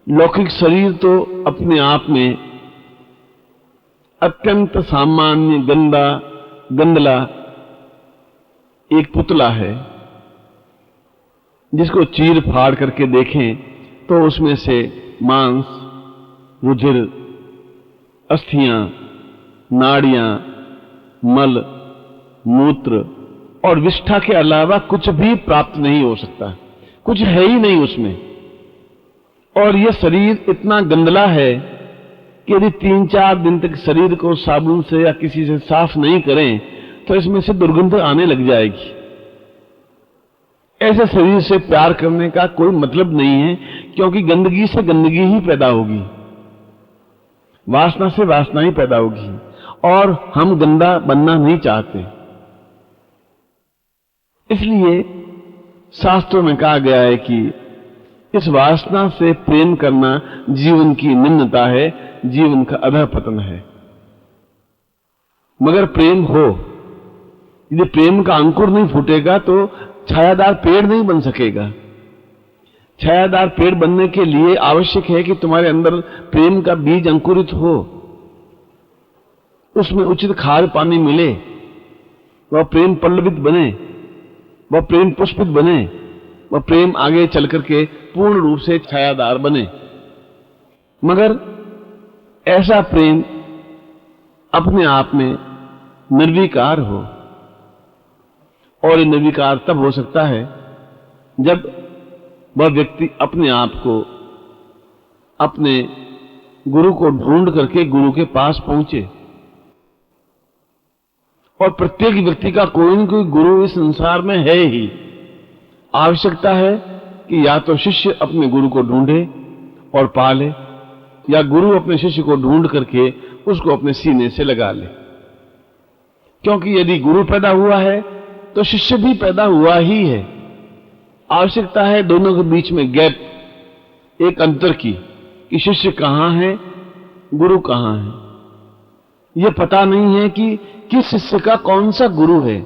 लौकिक शरीर तो अपने आप में अत्यंत सामान्य, गंदा, गंदला एक पुतला है, जिसको चीर फाड़ करके देखें तो उसमें से मांस, रुधिर, अस्थियां, नाड़ियां, मल, मूत्र और विष्ठा के अलावा कुछ भी प्राप्त नहीं हो सकता, कुछ है ही नहीं उसमें। और यह शरीर इतना गंदला है कि यदि 3-4 दिन तक शरीर को साबुन से या किसी से साफ नहीं करें तो इसमें से दुर्गंध आने लग जाएगी। ऐसे शरीर से प्यार करने का कोई मतलब नहीं है, क्योंकि गंदगी से गंदगी ही पैदा होगी, वासना से वासना ही पैदा होगी, और हम गंदा बनना नहीं चाहते। इसलिए शास्त्रों में कहा गया है कि इस वासना से प्रेम करना जीवन की निम्नता है, जीवन का अधःपतन है। मगर प्रेम हो, यदि प्रेम का अंकुर नहीं फूटेगा तो छायादार पेड़ नहीं बन सकेगा। छायादार पेड़ बनने के लिए आवश्यक है कि तुम्हारे अंदर प्रेम का बीज अंकुरित हो, उसमें उचित खाद पानी मिले, वह प्रेम पल्लवित बने, वह प्रेम पुष्पित बने, वह प्रेम आगे चल करके पूर्ण रूप से छायादार बने। मगर ऐसा प्रेम अपने आप में निर्विकार हो, और ये निर्विकार तब हो सकता है जब वह व्यक्ति अपने आप को, अपने गुरु को ढूंढ करके गुरु के पास पहुंचे। और प्रत्येक व्यक्ति का कोई न कोई गुरु इस संसार में है ही। आवश्यकता है कि या तो शिष्य अपने गुरु को ढूंढे और पा ले, या गुरु अपने शिष्य को ढूंढ करके उसको अपने सीने से लगा ले। क्योंकि यदि गुरु पैदा हुआ है तो शिष्य भी पैदा हुआ ही है। आवश्यकता है दोनों के बीच में गैप, एक अंतर की, कि शिष्य कहां है, गुरु कहां है। यह पता नहीं है कि किस शिष्य का कौन सा गुरु है।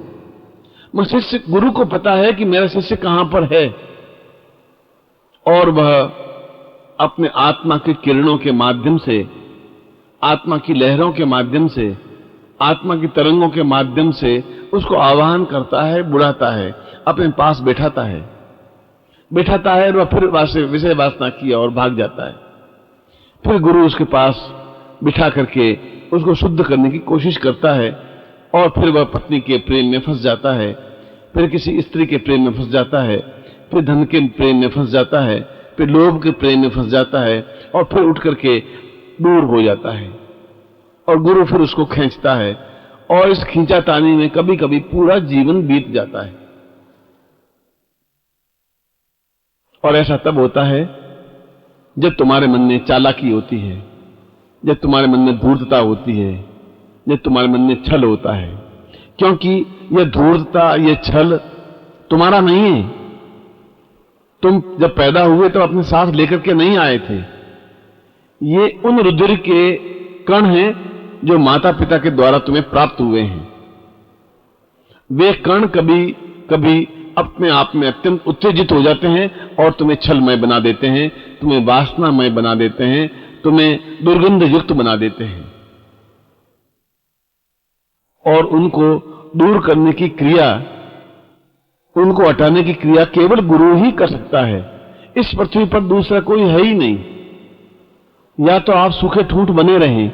मगर शिष्य गुरु को पता है कि मेरा शिष्य कहां पर है, और वह अपने आत्मा की किरणों के माध्यम से, आत्मा की लहरों के माध्यम से, आत्मा की तरंगों के माध्यम से उसको आवाहन करता है, बुलाता है, अपने पास बैठाता है और वह फिर विषय वासना की और भाग जाता है। फिर गुरु उसके पास बिठा करके उसको शुद्ध करने की कोशिश करता है, और फिर वह पत्नी के प्रेम में फंस जाता है, फिर किसी स्त्री के प्रेम में फंस जाता है, फिर धन के प्रेम में फंस जाता है, फिर लोभ के प्रेम में फंस जाता है, और फिर उठ करके दूर हो जाता है। और गुरु फिर उसको खींचता है, और इस खींचातानी में कभी कभी पूरा जीवन बीत जाता है। और ऐसा तब होता है जब तुम्हारे मन में चालाकी होती है, जब तुम्हारे मन में धूर्तता होती है, जब तुम्हारे मन में छल होता है। क्योंकि यह धूर्तता, यह छल तुम्हारा नहीं है। तुम जब पैदा हुए तो अपने साथ लेकर के नहीं आए थे। ये उन रुधिर के कण हैं जो माता पिता के द्वारा तुम्हें प्राप्त हुए हैं। वे कण कभी कभी अपने आप में अत्यंत उत्तेजित हो जाते हैं और तुम्हें छलमय बना देते हैं, तुम्हें वासनामय बना देते हैं, तुम्हें दुर्गंध युक्त बना देते हैं। और उनको दूर करने की क्रिया, उनको हटाने की क्रिया केवल गुरु ही कर सकता है। इस पृथ्वी पर दूसरा कोई है ही नहीं। या तो आप सूखे ठूंठ बने रहें,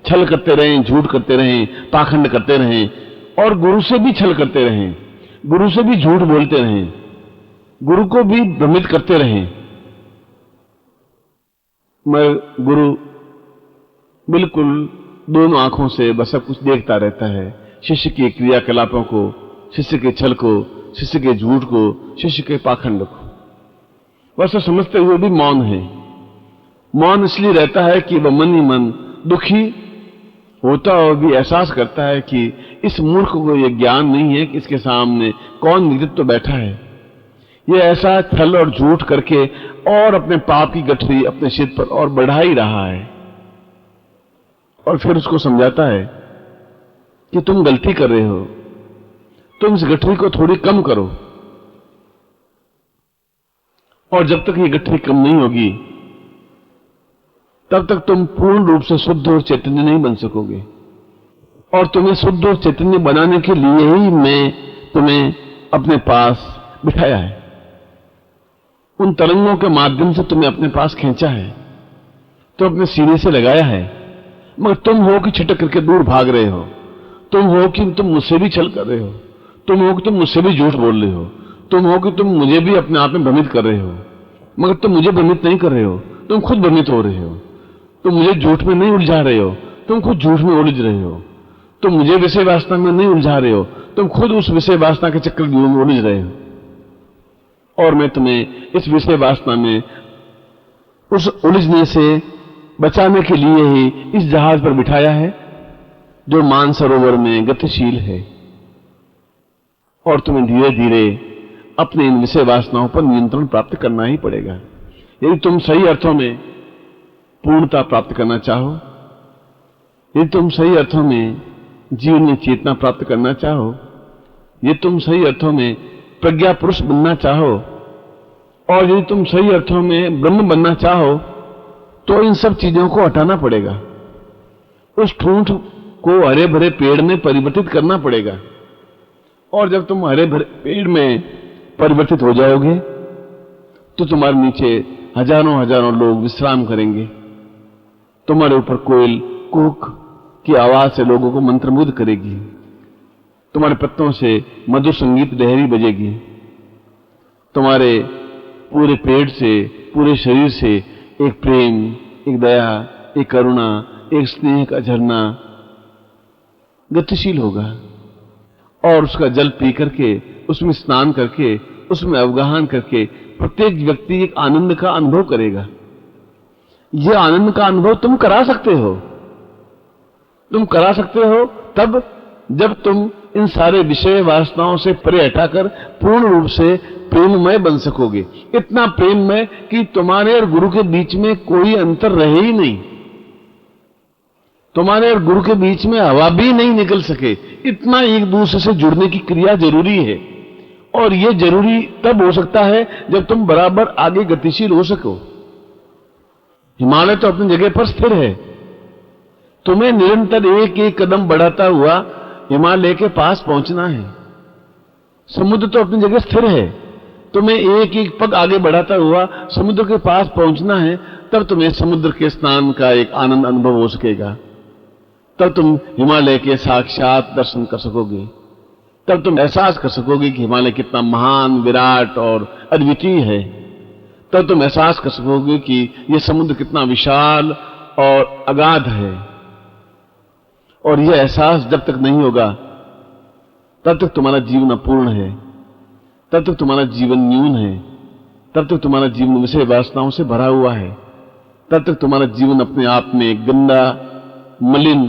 छल करते रहें, झूठ करते रहें, पाखंड करते रहें, और गुरु से भी छल करते रहें, गुरु से भी झूठ बोलते रहें, गुरु को भी भ्रमित करते रहें। मैं गुरु बिल्कुल दोनों आंखों से बस सब कुछ देखता रहता है, शिष्य के क्रियाकलापों को, शिष्य के छल को, शिष्य के झूठ को, शिष्य के पाखंड को। वैसा समझते हुए भी मौन है। मौन इसलिए रहता है कि वह मन ही मन दुखी होता और भी एहसास करता है कि इस मूर्ख को यह ज्ञान नहीं है कि इसके सामने कौन नेतृत्व बैठा है। यह ऐसा छल और झूठ करके और अपने पाप की गठरी अपने सिर पर और बढ़ा ही रहा है। और फिर उसको समझाता है कि तुम गलती कर रहे हो, तुम इस गठरी को थोड़ी कम करो। और जब तक ये गठरी कम नहीं होगी तब तक तुम पूर्ण रूप से शुद्ध और चैतन्य नहीं बन सकोगे। और तुम्हें शुद्ध और चैतन्य बनाने के लिए ही मैं तुम्हें अपने पास बिठाया है। उन तरंगों के माध्यम से तुम्हें अपने पास खींचा है, तो अपने सीने से लगाया है। मगर तुम हो कि छिटक करके दूर भाग रहे हो, तुम हो कि तुम मुझसे भी छल कर रहे हो, तुम हो कि तुम मुझसे भी झूठ बोल रहे हो, तुम हो कि तुम मुझे भी अपने आप में भ्रमित कर रहे हो। मगर तुम मुझे भ्रमित नहीं कर रहे हो, तुम खुद भ्रमित हो रहे हो। तुम मुझे झूठ में नहीं उलझा रहे हो, तुम खुद झूठ में उलझ रहे हो। तुम मुझे विषय वासना में नहीं उलझा रहे हो, तुम खुद उस विषय वासना के चक्रव्यूह में उलझ रहे हो। और मैं तुम्हें इस विषय वासना में उस उलझने से बचाने के लिए ही इस जहाज पर बिठाया है जो मानसरोवर में गतिशील है। और तुम्हें धीरे धीरे अपने इन विषय वासनाओं पर नियंत्रण प्राप्त करना ही पड़ेगा। यदि तुम सही अर्थों में पूर्णता प्राप्त करना चाहो, यदि तुम सही अर्थों में जीवन में चेतना प्राप्त करना चाहो, यदि तुम सही अर्थों में प्रज्ञा पुरुष बनना चाहो, और यदि तुम सही अर्थों में ब्रह्म बनना चाहो, तो इन सब चीजों को हटाना पड़ेगा। उस ठूंठ को हरे भरे पेड़ में परिवर्तित करना पड़ेगा। और जब तुम हरे भरे पेड़ में परिवर्तित हो जाओगे तो तुम्हारे नीचे हजारों हजारों लोग विश्राम करेंगे। तुम्हारे ऊपर कोयल कूक की आवाज से लोगों को मंत्रमुग्ध करेगी। तुम्हारे पत्तों से मधुर संगीत लहरी बजेगी। तुम्हारे पूरे पेट से, पूरे शरीर से एक प्रेम, एक दया, एक करुणा, एक स्नेह का झरना गतिशील होगा। और उसका जल पी करके, उसमें स्नान करके, उसमें अवगाहन करके प्रत्येक व्यक्ति एक आनंद का अनुभव करेगा। यह आनंद का अनुभव तुम करा सकते हो। तुम करा सकते हो तब जब तुम इन सारे विषय वासनाओं से परे हटाकर पूर्ण रूप से प्रेममय बन सकोगे। इतना प्रेममय कि तुम्हारे और गुरु के बीच में कोई अंतर रहे ही नहीं, तुम्हारे और गुरु के बीच में हवा भी नहीं निकल सके। इतना एक दूसरे से जुड़ने की क्रिया जरूरी है। और यह जरूरी तब हो सकता है जब तुम बराबर आगे गतिशील हो सको। हिमालय तो अपनी जगह पर स्थिर है। तुम्हें निरंतर एक एक कदम बढ़ाता हुआ हिमालय के पास पहुंचना है। समुद्र तो अपनी जगह स्थिर है। तुम्हें एक एक पग आगे बढ़ाता हुआ समुद्र के पास पहुंचना है। तब तुम्हें समुद्र के स्नान का एक आनंद अनुभव हो सकेगा। तब तुम हिमालय के साक्षात दर्शन कर सकोगे। तब तुम एहसास कर सकोगे कि हिमालय कितना महान, विराट और अद्वितीय है। तब तुम एहसास कर सकोगे कि यह समुद्र कितना विशाल और अगाध है। और यह एहसास जब तक नहीं होगा तब तक तुम्हारा जीवन अपूर्ण है, तब तक तुम्हारा जीवन न्यून है, तब तक तुम्हारा जीवन विषय वासनाओं से भरा हुआ है, तब तक तुम्हारा जीवन अपने आप में गंदा, मलिन,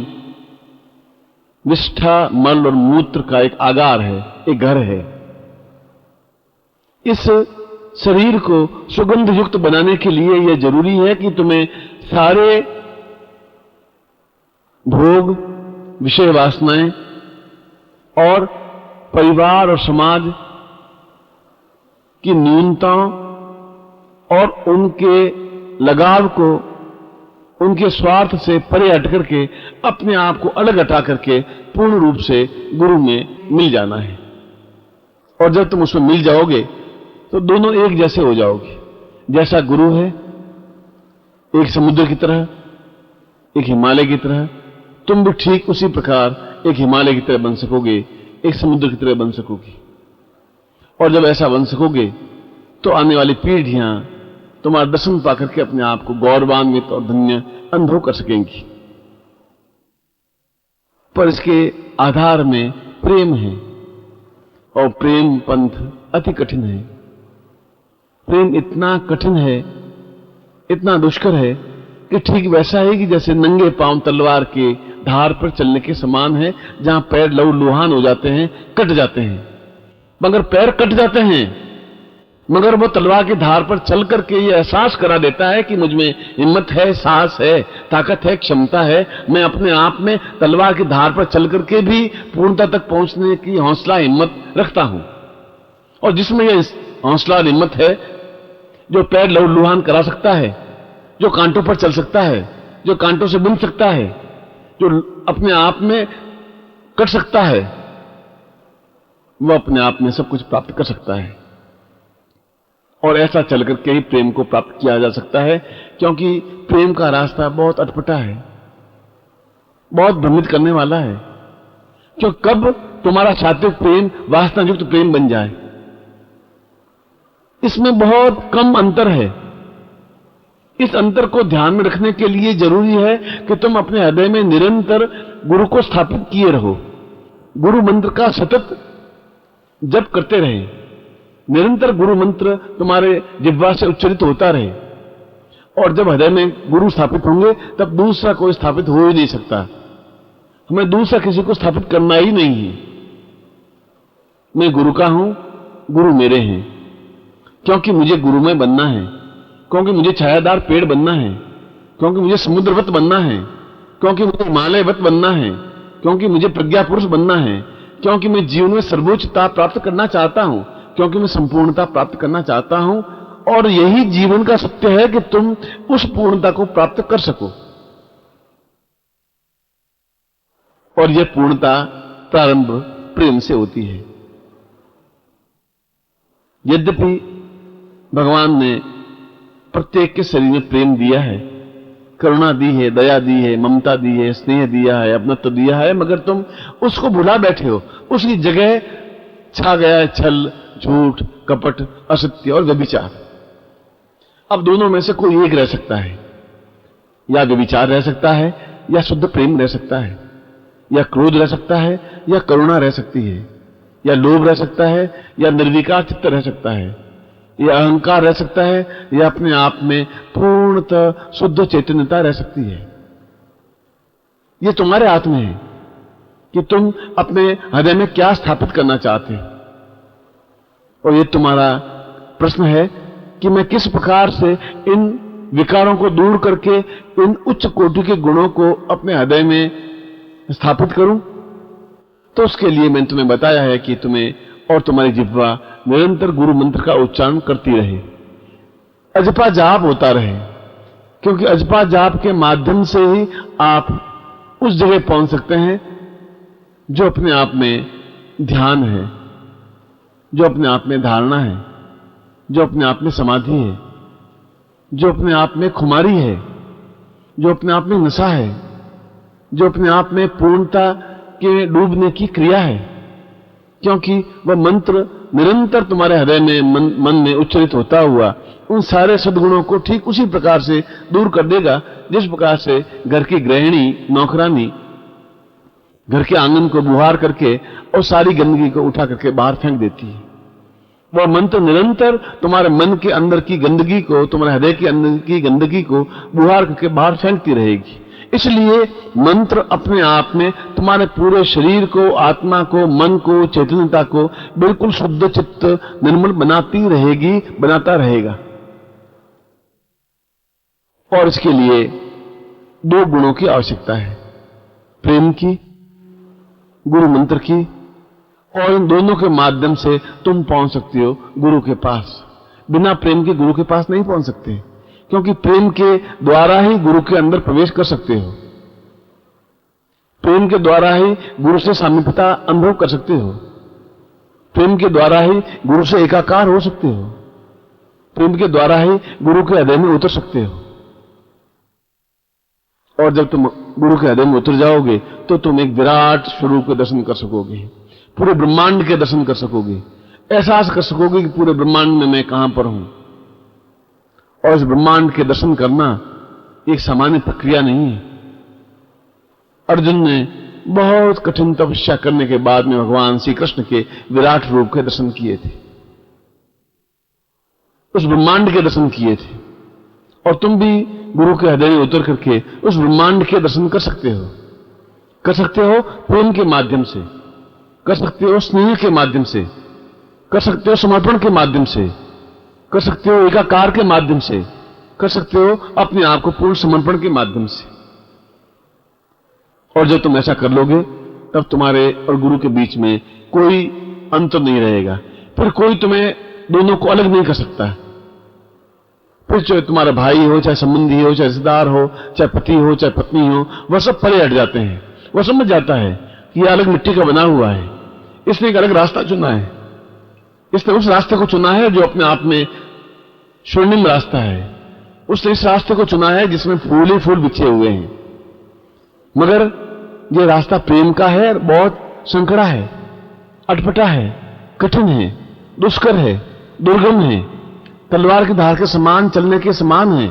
निष्ठा, मल और मूत्र का एक आगार है, एक घर है। इस शरीर को सुगंध युक्त बनाने के लिए यह जरूरी है कि तुम्हें सारे भोग, विषय वासनाएं और परिवार और समाज की न्यूनताओं और उनके लगाव को, उनके स्वार्थ से परे हट करके अपने आप को अलग हटा करके पूर्ण रूप से गुरु में मिल जाना है। और जब तुम उसमें मिल जाओगे तो दोनों एक जैसे हो जाओगे। जैसा गुरु है, एक समुद्र की तरह, एक हिमालय की तरह, तुम भी ठीक उसी प्रकार एक हिमालय की तरह बन सकोगे, एक समुद्र की तरह बन सकोगे। और जब ऐसा बन सकोगे तो आने वाली पीढ़ियां तुम्हारा दर्शन पाकर के अपने आप को गौरवान्वित और धन्य अनुभव कर सकेंगी। पर इसके आधार में प्रेम है, और प्रेम पंथ अति कठिन है। प्रेम इतना कठिन है, इतना दुष्कर है कि ठीक वैसा है कि जैसे नंगे पांव तलवार के धार पर चलने के समान है, जहां पैर लहूलुहान हो जाते हैं, कट जाते हैं। मगर पैर कट जाते हैं, मगर वो तलवार की धार पर चल करके ये एहसास करा देता है कि मुझ में हिम्मत है, साहस है, ताकत है, क्षमता है। मैं अपने आप में तलवार की धार पर चल करके भी पूर्णता तक पहुंचने की हौसला, हिम्मत रखता हूं। और जिसमें यह हौसला और हिम्मत है, जो पैर लहूलुहान करा सकता है, जो कांटों पर चल सकता है, जो कांटों से बुन सकता है, जो अपने आप में कट सकता है, वह अपने आप में सब कुछ प्राप्त कर सकता है। और ऐसा चल करके ही प्रेम को प्राप्त किया जा सकता है, क्योंकि प्रेम का रास्ता बहुत अटपटा है, बहुत भ्रमित करने वाला है। क्यों कब तुम्हारा सात्विक प्रेम वासना युक्त प्रेम बन जाए, इसमें बहुत कम अंतर है। इस अंतर को ध्यान में रखने के लिए जरूरी है कि तुम अपने हृदय में निरंतर गुरु को स्थापित किए रहो, गुरु मंत्र का सतत जप करते रहे, निरंतर गुरु मंत्र तुम्हारे जिह्वा से उच्चारित होता रहे। और जब हृदय में गुरु स्थापित होंगे तब दूसरा कोई स्थापित हो ही नहीं सकता। हमें दूसरा किसी को स्थापित करना ही नहीं है। मैं गुरु का हूं, गुरु मेरे हैं, क्योंकि मुझे गुरुमय बनना है, क्योंकि मुझे छायादार पेड़ बनना है, क्योंकि मुझे समुद्रवत बनना है, क्योंकि मुझे हिमालयवत बनना है, क्योंकि मुझे प्रज्ञा पुरुष बनना है, क्योंकि मैं जीवन में सर्वोच्चता प्राप्त करना चाहता हूं, क्योंकि मैं संपूर्णता प्राप्त करना चाहता हूं। और यही जीवन का सत्य है कि तुम उस पूर्णता को प्राप्त कर सको। और यह पूर्णता प्रारंभ प्रेम से होती है। यद्यपि भगवान ने प्रत्येक के शरीर में प्रेम दिया है, करुणा दी है, दया दी है, ममता दी है, स्नेह दिया है, अपनत्व दिया है, मगर तुम उसको भुला बैठे हो। उसकी जगह छा गया है छल, झूठ, कपट, असत्य और व्यभिचार। अब दोनों में से कोई एक रह सकता है, या व्यभिचार रह सकता है, या शुद्ध प्रेम रह सकता है, या क्रोध रह सकता है, या करुणा रह सकती है, या लोभ रह सकता है, या निर्विकार चित्त रह सकता है, या अहंकार रह सकता है, या अपने आप में पूर्णतः शुद्ध चैतन्यता रह सकती है। ये तुम्हारे हाथ में है कि तुम अपने हृदय में क्या स्थापित करना चाहते हो। और ये तुम्हारा प्रश्न है कि मैं किस प्रकार से इन विकारों को दूर करके इन उच्च कोटि के गुणों को अपने हृदय में स्थापित करूं। तो उसके लिए मैंने तुम्हें बताया है कि तुम्हें और तुम्हारी जिह्वा निरंतर गुरु मंत्र का उच्चारण करती रहे, अजपा जाप होता रहे, क्योंकि अजपा जाप के माध्यम से ही आप उस जगह पहुंच सकते हैं जो अपने आप में ध्यान है, जो अपने आप में धारणा है, जो अपने आप में समाधि है, जो अपने आप में खुमारी है, जो अपने आप में नशा है, जो अपने आप में पूर्णता के डूबने की क्रिया है। क्योंकि वह मंत्र निरंतर तुम्हारे हृदय में मन में उच्चारित होता हुआ उन सारे सद्गुणों को ठीक उसी प्रकार से दूर कर देगा जिस प्रकार से घर की गृहिणी, नौकरानी घर के आंगन को बुहार करके और सारी गंदगी को उठा करके बाहर फेंक देती है। वह मंत्र निरंतर तुम्हारे मन के अंदर की गंदगी को, तुम्हारे हृदय के अंदर की गंदगी को बुहार करके बाहर फेंकती रहेगी। इसलिए मंत्र अपने आप में तुम्हारे पूरे शरीर को, आत्मा को, मन को, चैतन्यता को बिल्कुल शुद्ध चित्त निर्मल बनाती रहेगी, बनाता रहेगा। और इसके लिए दो गुणों की आवश्यकता है, प्रेम की, गुरु मंत्र की। और इन दोनों के माध्यम से तुम पहुंच सकते हो गुरु के पास। बिना प्रेम के गुरु के पास नहीं पहुंच सकते, क्योंकि प्रेम के द्वारा ही गुरु के अंदर प्रवेश कर सकते हो। प्रेम के द्वारा ही गुरु से सामीप्यता अनुभव कर सकते हो। प्रेम के द्वारा ही गुरु से एकाकार हो सकते हो। प्रेम के द्वारा ही गुरु के हृदय में उतर सकते हो। और जब तुम गुरु के हृदय में उतर जाओगे तो तुम एक विराट स्वरूप के दर्शन कर सकोगे, पूरे ब्रह्मांड के दर्शन कर सकोगे, एहसास कर सकोगे कि पूरे ब्रह्मांड में मैं कहां पर हूं। और इस ब्रह्मांड के दर्शन करना एक सामान्य प्रक्रिया नहीं है। अर्जुन ने बहुत कठिन तपस्या करने के बाद में भगवान श्री कृष्ण के विराट रूप के दर्शन किए थे, उस ब्रह्मांड के दर्शन किए थे। और तुम भी गुरु के हृदय में उतर करके उस ब्रह्मांड के दर्शन कर सकते हो। कर सकते हो प्रेम के माध्यम से, कर सकते हो स्नेह के माध्यम से, कर सकते हो समर्पण के माध्यम से, कर सकते हो एकाकार के माध्यम से, कर सकते हो अपने आप को पूर्ण समर्पण के माध्यम से। और जब तुम ऐसा कर लोगे तब तुम्हारे और गुरु के बीच में कोई अंतर नहीं रहेगा। फिर कोई तुम्हें दोनों को अलग नहीं कर सकता। फिर चाहे तुम्हारा भाई हो, चाहे संबंधी हो, चाहे रिश्तेदार हो, चाहे पति हो, चाहे पत्नी हो, वह सब परे हट जाते हैं। वह समझ जाता है कि यह अलग मिट्टी का बना हुआ है, इसने एक अलग रास्ता चुना है, इसने उस रास्ते को चुना है जो अपने आप में स्वर्णिम रास्ता है। उसने इस रास्ते को चुना है जिसमें फूल ही फूल बिछे हुए हैं। मगर यह रास्ता प्रेम का है, बहुत संकड़ा है, अटपटा है, कठिन है, दुष्कर है, दुर्गम है, तलवार की धार के समान चलने के समान है।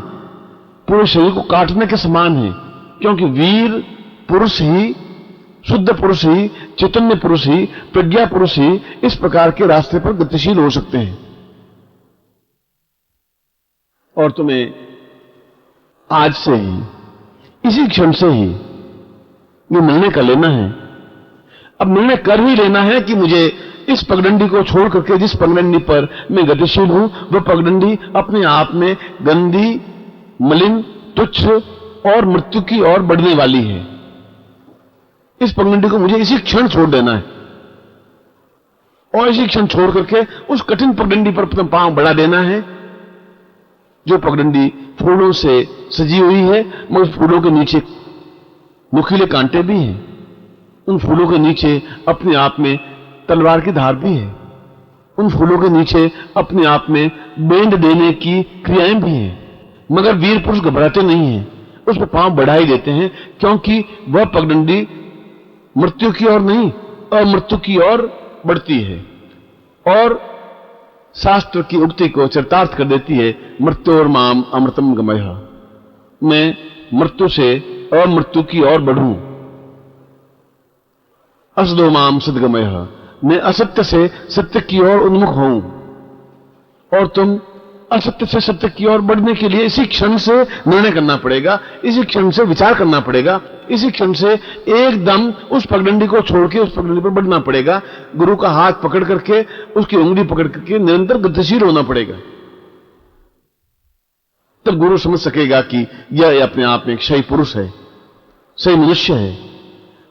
पूरे शरीर को काटने के समान है, क्योंकि वीर पुरुष ही, शुद्ध पुरुष ही, चैतन्य पुरुष ही, प्रज्ञा पुरुष ही इस प्रकार के रास्ते पर गतिशील हो सकते हैं। और तुम्हें आज से ही, इसी क्षण से ही ये निर्णय कर लेना है, अब निर्णय कर ही लेना है कि मुझे इस पगडंडी को छोड़ करके जिस पगडंडी पर मैं गतिशील हूं, वह पगडंडी अपने आप में गंदी, मलिन, तुच्छ और मृत्यु की ओर बढ़ने वाली है। इस पगडंडी को मुझे इसी क्षण छोड़ देना है और इसी क्षण छोड़ करके उस कठिन पगडंडी पर अपना पांव बढ़ा देना है, जो पगडंडी फूलों से सजी हुई है, मगर फूलों के नीचे नुकीले कांटे भी हैं। उन फूलों के नीचे अपने आप में तलवार की धार भी है। उन फूलों के नीचे अपने आप में बेंध देने की क्रियाएं भी हैं। मगर वीर पुरुष घबराते नहीं हैं, उस पर पांव बढ़ा ही देते हैं, क्योंकि वह पगडंडी मृत्यु की ओर नहीं, अमृत्यु की ओर बढ़ती है और शास्त्र की उक्ति को चरितार्थ कर देती है, मृत्योर माम अमृतम गमयः। मैं मृत्यु से अमृत्यु की ओर बढ़ूं। असदो माम सद्गमयः, मैं असत्य से सत्य की ओर उन्मुख हूं। और तुम असत्य से सत्य की ओर बढ़ने के लिए इसी क्षण से निर्णय करना पड़ेगा, इसी क्षण से विचार करना पड़ेगा, इसी क्षण से एकदम उस पगडंडी को छोड़ के उस पगडंडी पर बढ़ना पड़ेगा। गुरु का हाथ पकड़ करके, उसकी उंगली पकड़ करके निरंतर गतिशील होना पड़ेगा। तब गुरु समझ सकेगा कि यह अपने आप में एक सही पुरुष है, सही मनुष्य है।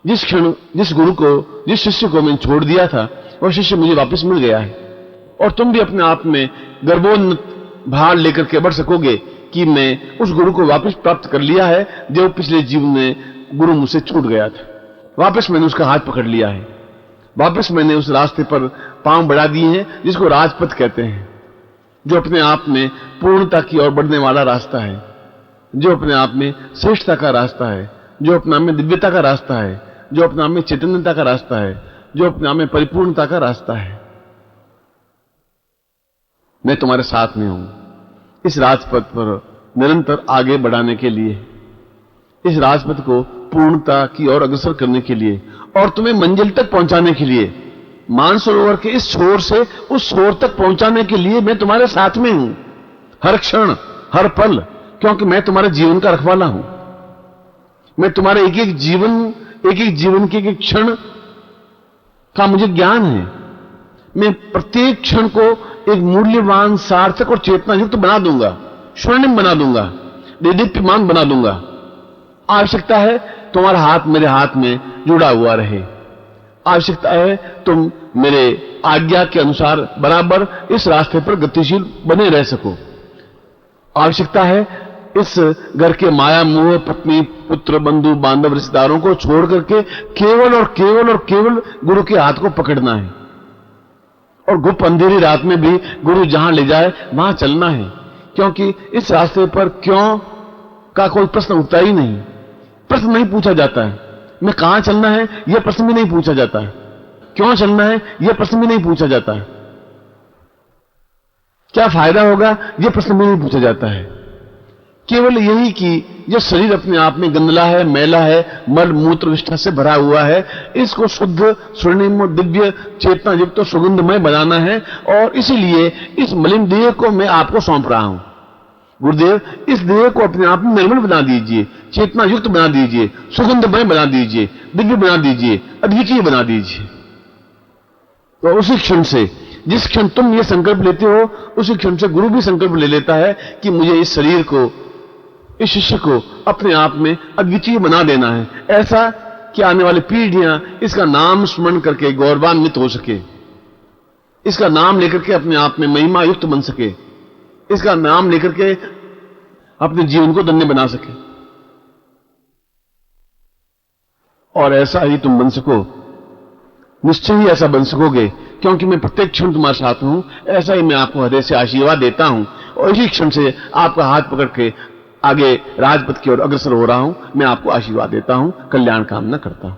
जिस क्षण जिस गुरु को, जिस शिष्य को मैंने छोड़ दिया था, वह शिष्य मुझे वापस मिल गया है। और तुम भी अपने आप में गर्वोन्नत भार लेकर के बढ़ सकोगे कि मैं उस गुरु को वापस प्राप्त कर लिया है, जो पिछले जीवन में गुरु मुझसे छूट गया था। वापस मैंने उसका हाथ पकड़ लिया है, वापस मैंने उस रास्ते पर पांव बढ़ा दिए हैं जिसको राजपथ कहते हैं, जो अपने आप में पूर्णता की ओर बढ़ने वाला रास्ता है, जो अपने आप में श्रेष्ठता का रास्ता है, जो अपने आप में दिव्यता का रास्ता है, जो अपने आप में चैतन्यता का रास्ता है, जो अपने आप में परिपूर्णता का रास्ता है। मैं तुम्हारे साथ में हूं इस राजपथ पर निरंतर आगे बढ़ाने के लिए, इस राजपथ को पूर्णता की ओर अग्रसर करने के लिए और तुम्हें मंजिल तक पहुंचाने के लिए, मानसरोवर के इस छोर से उस छोर तक पहुंचाने के लिए मैं तुम्हारे साथ में हूं, हर क्षण, हर पल, क्योंकि मैं तुम्हारे जीवन का रखवाला हूं। मैं तुम्हारे एक एक जीवन के एक एक क्षण का मुझे ज्ञान है। मैं प्रत्येक क्षण को एक मूल्यवान, सार्थक और चेतना युक्त बना दूंगा, स्वर्णिम बना दूंगा, देदीप्यमान बना दूंगा। आवश्यकता है तुम्हारा हाथ मेरे हाथ में जुड़ा हुआ रहे। आवश्यकता है तुम मेरे आज्ञा के अनुसार बराबर इस रास्ते पर गतिशील बने रह सको। आवश्यकता है इस घर के माया मोह, पत्नी, पुत्र, बंधु, बांधव, रिश्तेदारों को छोड़ करके केवल और केवल और केवल गुरु के हाथ को पकड़ना है और गुप्त अंधेरी रात में भी गुरु जहां ले जाए वहां चलना है, क्योंकि इस रास्ते पर क्यों का कोई प्रश्न उठता ही नहीं। प्रश्न नहीं पूछा जाता है, मैं कहां चलना है यह प्रश्न भी नहीं पूछा जाता है, क्यों चलना है यह प्रश्न भी नहीं पूछा जाता है, क्या फायदा होगा यह प्रश्न भी नहीं पूछा जाता है। केवल यही कि यह शरीर अपने आप में गंदला है, मैला है, मल मूत्र विष्ठा से भरा हुआ है, इसको शुद्ध, स्वर्णिम, दिव्य, चेतना युक्त, सुगंधमय बनाना है। और इसीलिए इस मलिन देह को मैं आपको सौंप रहा हूं। गुरुदेव, इस देह को अपने आप में निर्मल बना दीजिए, चेतना युक्त बना दीजिए, सुगंधमय बना दीजिए, दिव्य बना दीजिए, अद्वितीय बना दीजिए। तो उसी क्षण से, जिस क्षण तुम ये संकल्प लेते हो, उसी क्षण से गुरु भी संकल्प ले लेता है कि मुझे इस शरीर को, इस शिष्य को अपने आप में अद्वितीय बना देना है, ऐसा कि आने वाली पीढ़ियां इसका नाम स्मरण करके गौरवान्वित हो सके, इसका नाम लेकर के अपने आप में महिमा युक्त बन सके, इसका नाम लेकर के अपने जीवन को धन्य बना सके। और ऐसा ही तुम बन सको, निश्चय ही ऐसा बन सकोगे, क्योंकि मैं प्रत्येक क्षण तुम्हारे साथ हूं। ऐसा ही मैं आपको हृदय से आशीर्वाद देता हूं और इसी क्षण से आपका हाथ पकड़ के आगे राजपथ की ओर अग्रसर हो रहा हूं। मैं आपको आशीर्वाद देता हूं, कल्याण कामना करता हूं।